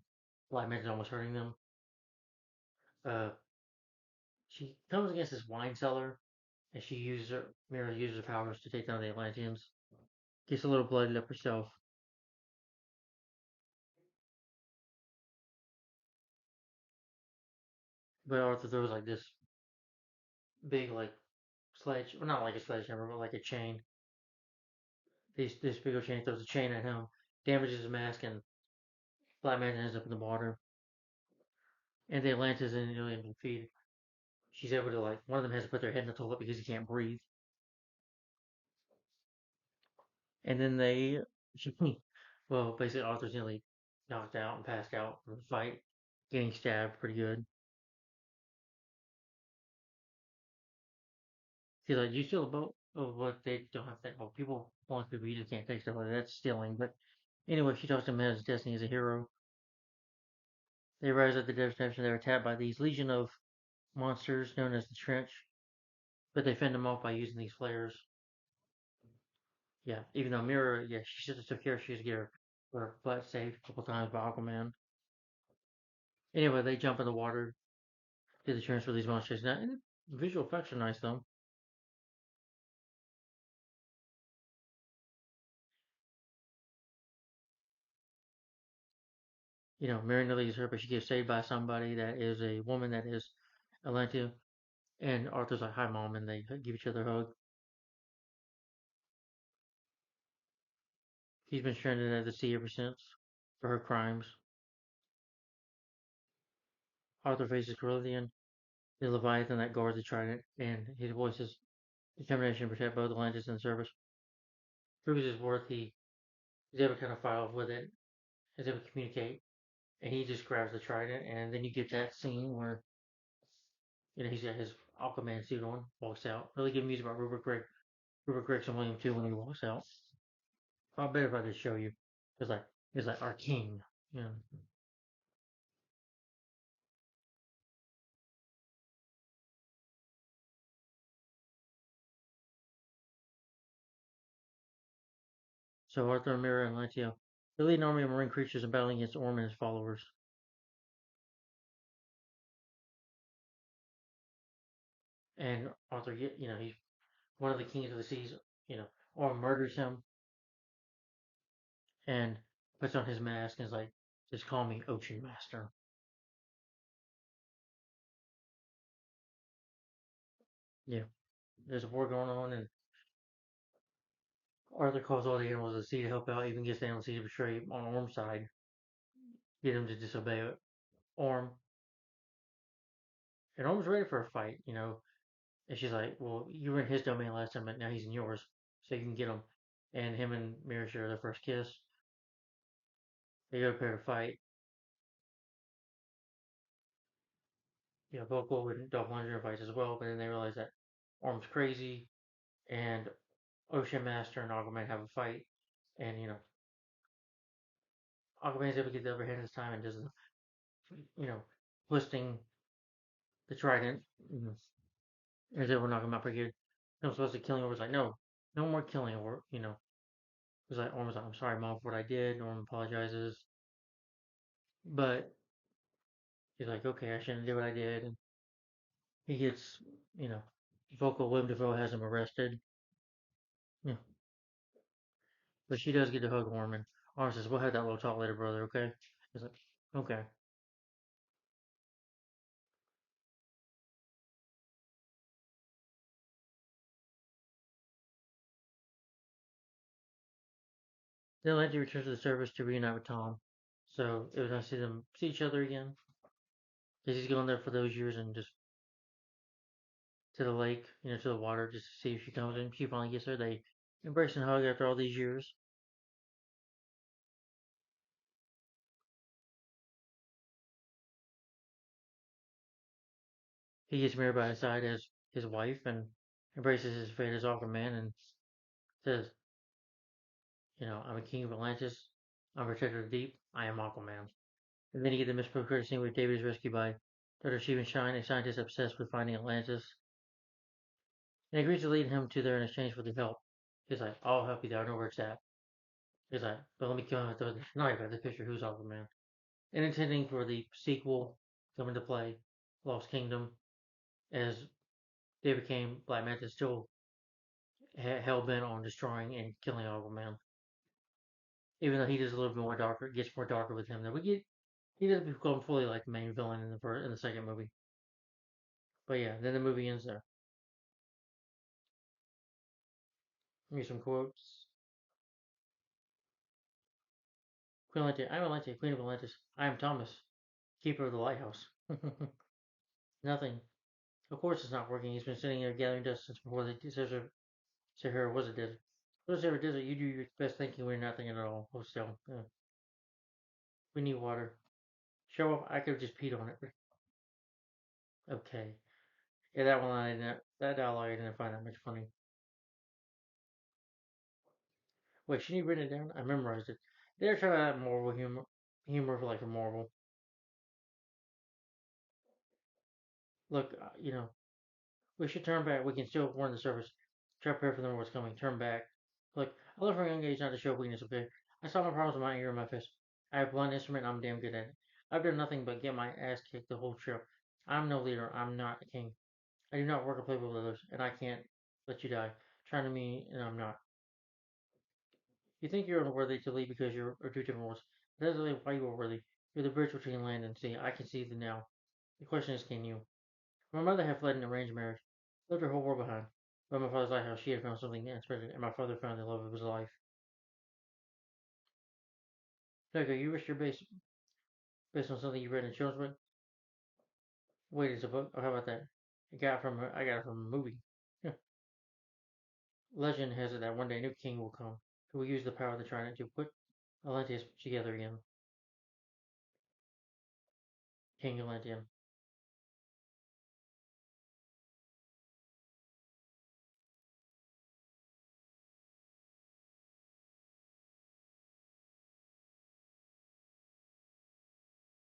S1: Black Manta almost hurting them. Uh, she comes against this wine cellar, and Mira uses her powers to take down the Atlanteans. Gets a little bloodied up herself. But Arthur throws like this big like sledge, well not like a sledgehammer, but like a chain. This big old chain throws a chain at him, damages his mask, and Black Man ends up in the water. And the Atlantis and the alien defeated. She's able to like one of them has to put their head in the toilet because he can't breathe. And then she, well, basically Arthur's nearly knocked out and passed out from the fight, getting stabbed pretty good. She's like, "You steal a boat?" Oh, what they don't have that. Well, people, once people, you just can't take stuff like that. That's stealing. But anyway, she talks to him as Destiny as a hero. They rise at the destination. They're attacked by these legion of monsters known as the Trench, but they fend them off by using these flares. Yeah, even though Mira, yeah, she should have took care. She was get her butt saved a couple times by Aquaman. Anyway, they jump in the water, do the transfer of these monsters. Now, and the visual effects are nice though. Mary Neely is her, but she gets saved by somebody that is a woman that is Atlantean. And Arthur's like, "Hi, mom," and they give each other a hug. He's been stranded at the sea ever since for her crimes. Arthur faces Carillion, the Leviathan that guards the Trident, and he voices determination to protect both Atlantis and the surface. Proves his worth. He's able to kind of file with it, is able to communicate, and he just grabs the Trident, and then you get that scene where he's got his Aquaman suit on, walks out. Really good music by Rupert Gregson Williams too when he walks out. I bet if I could show you, it's like our king, you know. So Arthur, Mira, and Lantio, they lead an army of marine creatures and battling against Orm and his followers. And Arthur, he's one of the kings of the seas. Orm murders him and puts on his mask and is like, "Just call me Ocean Master." Yeah, there's a war going on, and Arthur calls all the animals of the sea to help out. Even gets the animals of the sea to betray on Orm's side, get him to disobey Orm. And Orm's ready for a fight, And she's like, "Well, you were in his domain last time, but now he's in yours, so you can get him." And him and Mira share their first kiss. They go prepare to fight. Vocal and Dolph Lundgren fights as well, but then they realize that Orm's crazy, and Ocean Master and Aquaman have a fight, and Aquaman's able to get the upper hand this time and does you know twisting the trident, and is able to knock him out pretty good. I'm supposed to killing Orm was like, "No, no more killing," or it was like Orm was like, "I'm sorry, mom, for what I did." Orm apologizes, but he's like, "Okay, I shouldn't do what I did," and he gets you know Vocal Willem Dafoe has him arrested. Yeah, but she does get to hug Orm, and Orm says, "We'll have that little talk later, brother. Okay?" He's like, "Okay." Then Lindsay returns to the service to reunite with Tom. So it was nice to see them see each other again. Because he's going there for those years and just to the lake, to the water, just to see if she comes in. She finally gets there. They embrace and hug after all these years. He gets Mary by his side as his wife and embraces his fate as Aquaman and says, "I'm a king of Atlantis. I'm a protector of the deep. I am Aquaman." And then you get the misquoted scene where David is rescued by Dr. Stephen Shine, a scientist obsessed with finding Atlantis, and agrees to lead him to there in exchange for the help. He's like, "I'll help you there. I know where it's at." He's like, "But let me kill him at the knife at the picture. Who's Aquaman?" And intending for the sequel coming to play, Lost Kingdom, as they became Black Manta still hell bent on destroying and killing Aquaman. Even though he does a little bit more darker, it gets more darker with him. Then we get he doesn't become fully like the main villain in the second movie. But yeah, then the movie ends there. Here's some quotes. Queen Atlantis, I am Atlantis, Queen of Atlantis. I am Thomas, Keeper of the Lighthouse. Nothing. Of course it's not working. He's been sitting there gathering dust since before the Sahara was a desert. Those ever desert, you do your best thinking when you're not thinking at all. Oh, still, yeah. We need water. Show up. I could have just peed on it. Okay. Yeah, that one I didn't. That dialogue I didn't find that much funny. Wait, should you written it down? I memorized it. They're trying to add Marvel humor for like a Marvel. Look, we should turn back. We can still warn the service. Try to prepare for them what's coming. Turn back. Look, I learned from a young age not to show weakness, okay? I saw my problems with my ear and my fist. I have one instrument and I'm damn good at it. I've done nothing but get my ass kicked the whole trip. I'm no leader. I'm not a king. I do not work or play with others, and I can't let you die. Trying to me, and I'm not. You think you're unworthy to lead because you're or two different worlds. That's really why you are worthy. You're the bridge between land and sea. I can see the now. The question is, can you? My mother had fled an arranged marriage, left her whole world behind. But my father's lighthouse, she had found something unexpected, and my father found the love of his life. Okay, you risk your base based on something you read in a children's book. Wait, it's a book. Oh, how about that? I got it from a movie. Legend has it that one day a new king will come, who will use the power of the trident to put Atlantis together again. King Atlantean.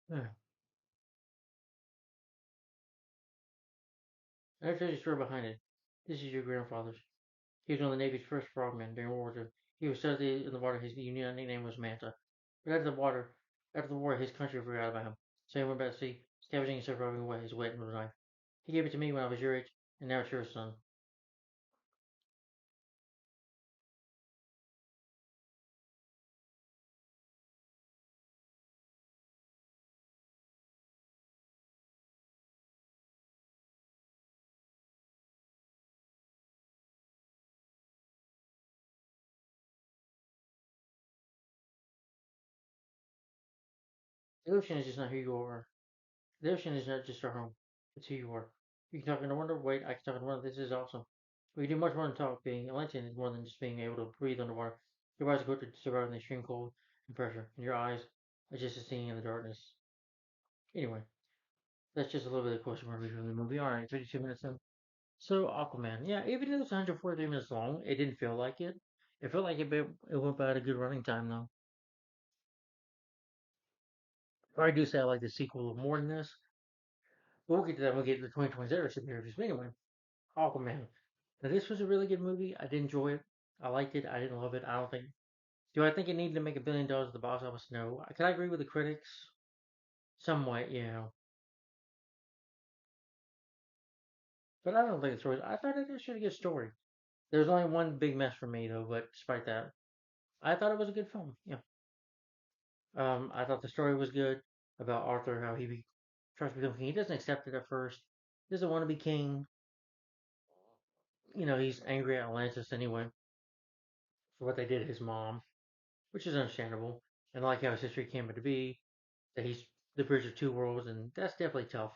S1: Yeah. And there's a story behind it. This is your grandfather's. He was one of the Navy's first frogmen during World War II. He was studied in the water. His unique nickname was Manta. But after the war, his country forgot about him. So he went back to sea, scavenging and surviving away his wet and knife. He gave it to me when I was your age, and now it's yours, son. The ocean is just not who you are. The ocean is not just our home. It's who you are. You can talk underwater. Wait, I can talk underwater. This is awesome. We can do much more than talk. Being Atlantean is more than just being able to breathe underwater. Your body's equipped to survive in the extreme cold and pressure, and your eyes are just as seeing in the darkness. Anyway, that's just a little bit of question mark from the movie. Alright, 52 minutes in. So, Aquaman. Yeah, even though it's 143 minutes long, it didn't feel like it. It felt like it went by at a good running time, though. I do say I like the sequel more than this, but we'll get to that when we get to the 2020 superheroes. But anyway, Aquaman. Now, this was a really good movie. I did enjoy it. I liked it. I didn't love it. I don't think. Do I think it needed to make $1 billion at the box office? No. Can I agree with the critics? Somewhat, yeah. But I don't think the story. I thought it was a good story. There was only one big mess for me though, but despite that, I thought it was a good film. Yeah. I thought the story was good about Arthur, how tries to become king. He doesn't accept it at first. He doesn't want to be king. He's angry at Atlantis anyway for what they did to his mom, which is understandable. And I like how his history came to be, that he's the bridge of two worlds, and that's definitely tough.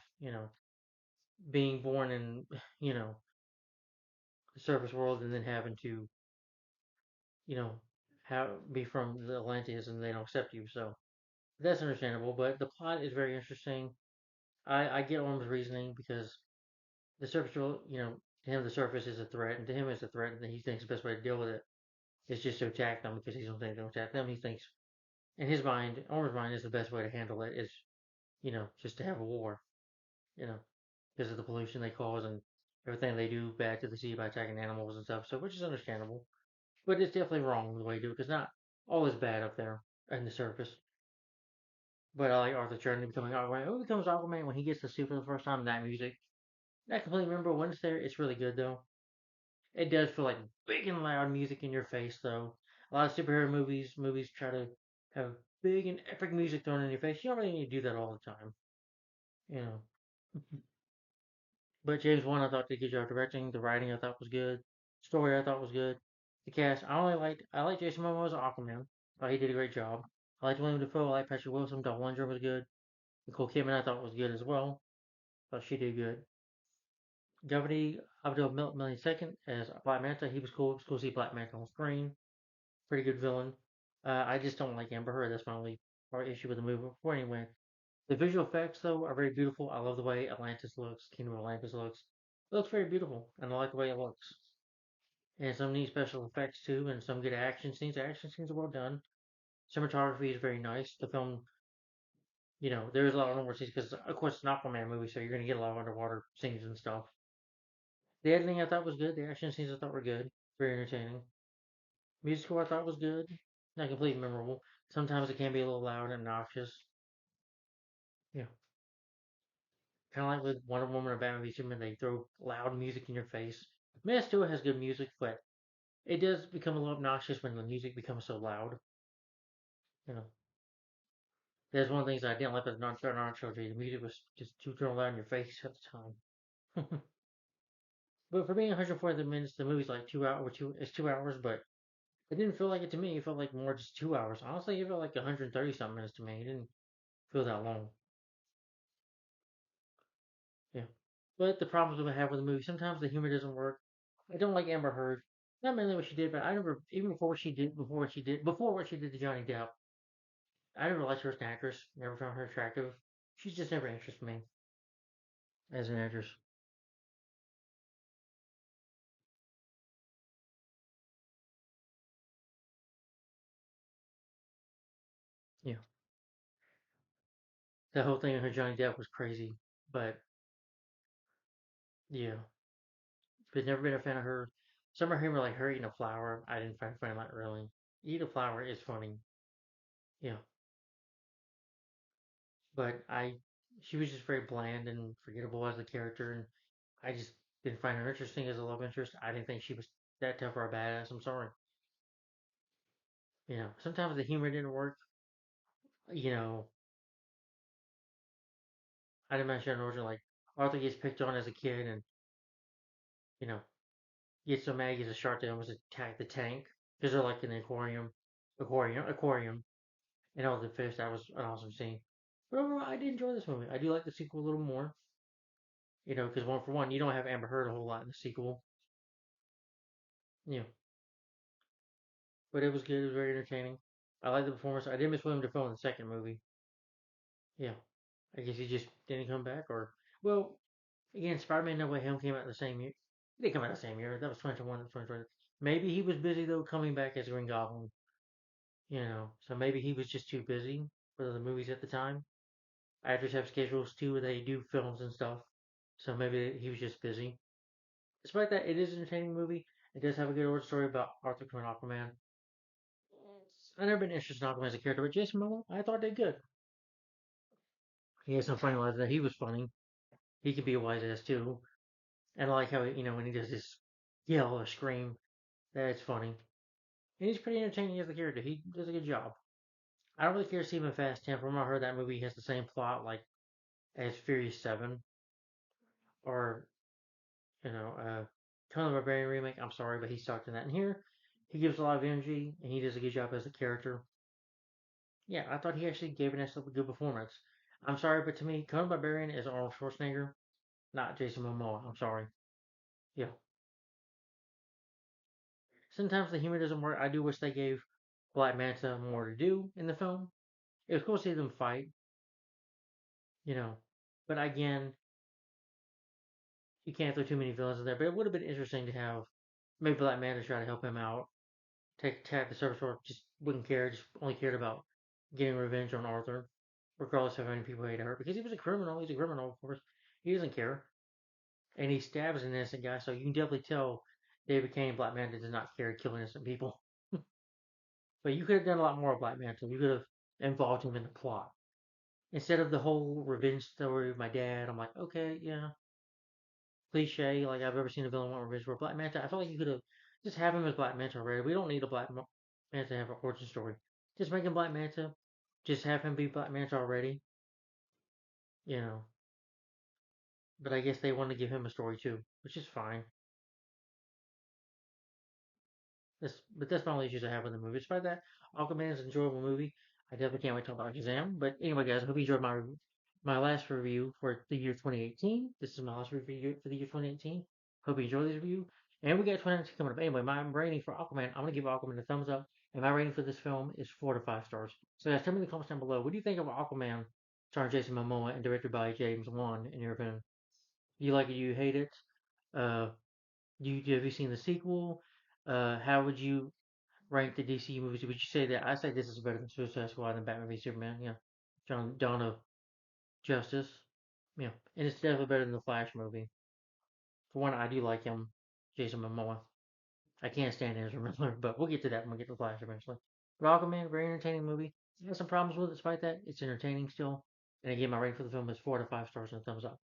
S1: Being born in, you know, the surface world and then having to, you know, have be from the Atlantis and they don't accept you. So that's understandable. But the plot is very interesting. I get Orm's reasoning because the surface world, to him the surface is a threat, and to him it's a threat, and he thinks the best way to deal with it is just to attack them because he don't think they'll attack them. He thinks in his mind, Orm's mind is the best way to handle it is, just to have a war, you know, because of the pollution they cause and everything they do bad to the sea by attacking animals and stuff. So which is understandable. But it's definitely wrong the way you do it because not all is bad up there in the surface. But I like Arthur Journey becoming Aquaman. Who becomes Aquaman when he gets to see for the first time that music? I completely remember when it's there. It's really good though. It does feel like big and loud music in your face though. A lot of superhero movies try to have big and epic music thrown in your face. You don't really need to do that all the time, you know. But James Wan, I thought did a good job directing. The writing I thought was good. Story I thought was good. The cast I like Jason Momoa as Aquaman. Thought he did a great job. I liked William Dafoe. I liked Patrick Wilson. Dolph Lundgren was good. Nicole Kidman I thought was good as well. Thought she did good. Governor Abdul Millie II as Black Manta. He was cool. It was cool to see Black Manta on screen. Pretty good villain. I just don't like Amber Heard. That's my only issue with the movie. But anyway, the visual effects though are very beautiful. I love the way Atlantis looks. Kingdom of Atlantis looks. It looks very beautiful, and I like the way it looks. And some neat special effects too, and some good action scenes. The action scenes are well done. Cinematography is very nice. The film, there's a lot of underwater scenes because, of course, it's an Aquaman movie, so you're going to get a lot of underwater scenes and stuff. The editing I thought was good. The action scenes I thought were good. Very entertaining. Music score I thought was good, not completely memorable. Sometimes it can be a little loud and obnoxious. Yeah, kind of like with Wonder Woman or Batman v Superman, they throw loud music in your face. Man of Steel has good music, but it does become a little obnoxious when the music becomes so loud. You know, that's one of the things I didn't like with the Dark Knight trilogy. The music was just too thrown loud in your face at the time. But for being 140 minutes, the movie's like 2 hours. It's 2 hours, but it didn't feel like it to me. It felt like more just 2 hours. Honestly, it felt like 130 something minutes to me. It didn't feel that long. Yeah. But the problems we have with the movie, sometimes the humor doesn't work. I don't like Amber Heard. Not mainly what she did, but I never, even before what she did to Johnny Depp, I never liked her as an actress. Never found her attractive. She's just never interested me as an actress. Yeah. That whole thing with her Johnny Depp was crazy. But yeah, but never been a fan of her. Some of her humor, like her eating a flower, I didn't find funny. Like really, eat a flower is funny. Yeah, but she was just very bland and forgettable as a character, and I just didn't find her interesting as a love interest. I didn't think she was that tough or a badass. I'm sorry. Sometimes the humor didn't work. You know, I didn't mention origin like Arthur gets picked on as a kid, and you know gets so mad he gets a shark that almost attack the tank because they're like in the aquarium, and all the fish. That was an awesome scene. But overall, I did enjoy this movie. I do like the sequel a little more. Because one for one, you don't have Amber Heard a whole lot in the sequel. Yeah, but it was good. It was very entertaining. I like the performance. I did miss William Dafoe in the second movie. Yeah, I guess he just didn't come back, or well, again, Spider-Man No Way Home came out the same year. It didn't come out the same year. That was 2021. That was 2020. Maybe he was busy though, coming back as Green Goblin. So maybe he was just too busy for the movies at the time. Actors have schedules too, where they do films and stuff. So maybe he was just busy. Despite that, it is an entertaining movie. It does have a good origin story about Arthur becoming Aquaman. I've never been interested in Aquaman as a character, but Jason Momoa, I thought did good. He has some funny lines that he was funny. He can be a wise ass too. And I like how, when he does this yell or scream, that's funny. And he's pretty entertaining as a character. He does a good job. I don't really care to see him in Fast 10. From what I heard, that movie has the same plot like as Furious 7 or, Conan the Barbarian remake. I'm sorry, but he sucked in that. And here, he gives a lot of energy and he does a good job as a character. Yeah, I thought he actually gave an excellent good performance. I'm sorry, but to me, Conan the Barbarian is Arnold Schwarzenegger, not Jason Momoa. I'm sorry. Yeah. Sometimes the humor doesn't work. I do wish they gave Black Manta more to do in the film. It was cool to see them fight, you know. But again, you can't throw too many villains in there. But it would have been interesting to have maybe Black Manta try to help him out. Take attack the surface world, just wouldn't care, just only cared about getting revenge on Arthur, regardless of how many people hated her. Because he was a criminal, he's a criminal, of course. He doesn't care. And he stabs an innocent guy, so you can definitely tell David Kane, Black Manta, does not care to kill innocent people. But you could have done a lot more with Black Manta. You could have involved him in the plot. Instead of the whole revenge story of my dad, I'm like, okay, yeah, cliche. Like I've ever seen a villain want revenge for Black Manta. I feel like you could have just have him as Black Manta already. We don't need a Manta to have an origin story. Just make him Black Manta. Just have him be Black Manta already. You know. But I guess they want to give him a story too, which is fine. That's my only issues I have with the movie. Despite that, Aquaman is an enjoyable movie. I definitely can't wait to talk about Shazam. But anyway, guys, I hope you enjoyed my last review for the year 2018. This is my last review for the year 2018. Hope you enjoyed this review. And we got 2019 coming up. Anyway, my rating for Aquaman, I'm gonna give Aquaman a thumbs up, and my rating for this film is 4 to 5 stars. So guys, tell me in the comments down below. What do you think of Aquaman, starring Jason Momoa and directed by James Wan? In your opinion, you like it? You hate it? Uh, have you seen the sequel? How would you rank the DC movies? Would you say that I say this is better than Suicide Squad and Batman v Superman? Yeah, Dawn of Justice. Yeah, and it's definitely better than the Flash movie. For one, I do like him, Jason Momoa. I can't stand Ezra Miller, but we'll get to that when we get to Flash eventually. But Aquaman, very entertaining movie. I have some problems with it, despite that. It's entertaining still. And again, my rating for the film is 4 to 5 stars and a thumbs up.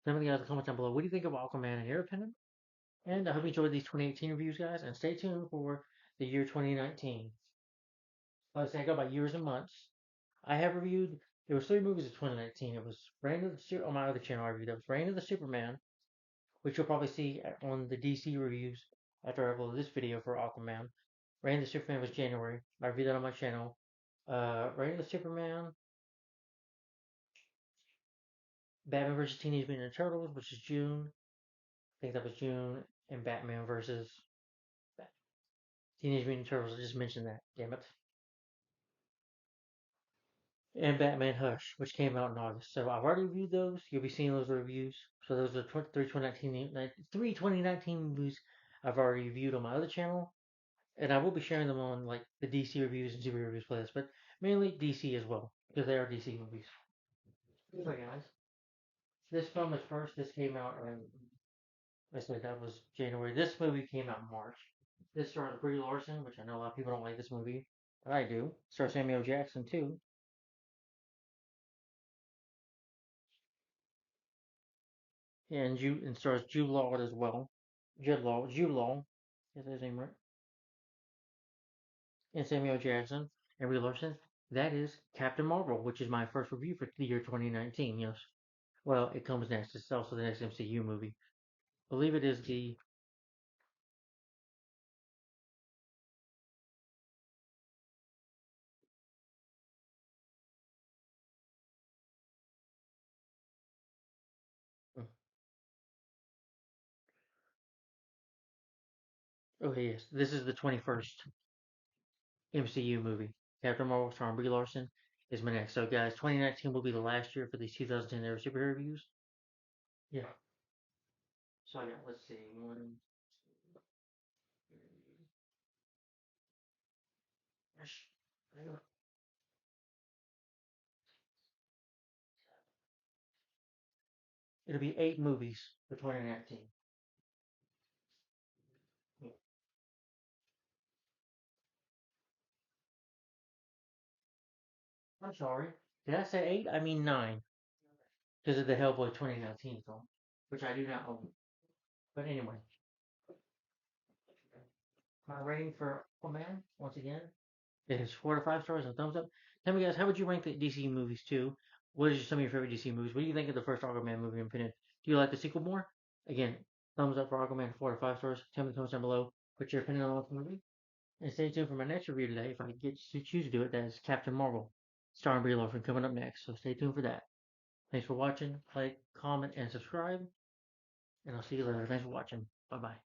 S1: Let me know in the comments down below. What do you think of Aquaman in your opinion? And I hope you enjoyed these 2018 reviews, guys. And stay tuned for the year 2019. Let's say I go by years and months. I have reviewed. There was 3 movies of 2019. It was Reign of the on my other channel. I reviewed that was Reign of the Superman, which you'll probably see on the DC reviews after I upload this video for Aquaman. Reign of the Superman was January. I reviewed that on my channel. Reign of the Superman, Batman vs. Teenage Mutant Ninja Turtles, which is June. I think that was June. And Batman vs. Teenage Mutant Ninja Turtles. I just mentioned that. Damn it. And Batman Hush, which came out in August. So I've already reviewed those. You'll be seeing those reviews. So those are three 2019 movies I've already reviewed on my other channel. And I will be sharing them on like the DC reviews and TV reviews playlist, but mainly DC as well, because they are DC movies. So guys, this film is first. This came out in, I said that was January. This movie came out in March. This stars Brie Larson, which I know a lot of people don't like this movie, but I do. Stars Samuel Jackson too, and stars Jude Law as well. Jude Law, is his name right? And Samuel Jackson and Brie Larson. That is Captain Marvel, which is my first review for the year 2019. Yes. Well, it comes next. It's also the next MCU movie. I believe it is the. Okay, yes. This is the 21st MCU movie. Captain Marvel starring Brie Larson is my next. So, guys, 2019 will be the last year for these 2010 era superhero reviews. Yeah. So, yeah, let's see. It'll be 8 movies for 2019. I'm sorry. Did I say 8? I mean 9. Because of the Hellboy 2019 film, which I do not own. But anyway, my rating for Aquaman, once again, is 4 to 5 stars and a thumbs up. Tell me, guys, how would you rank the DC movies too? What is some of your favorite DC movies? What do you think of the first Aquaman movie in opinion? Do you like the sequel more? Again, thumbs up for Aquaman, 4 to 5 stars. Tell me in the comments down below. What's your opinion on the movie? And stay tuned for my next review today. If I get to choose to do it, that is Captain Marvel, starring Brie Larson, coming up next. So stay tuned for that. Thanks for watching. Like, comment, and subscribe. And I'll see you later. Thanks for watching. Bye bye.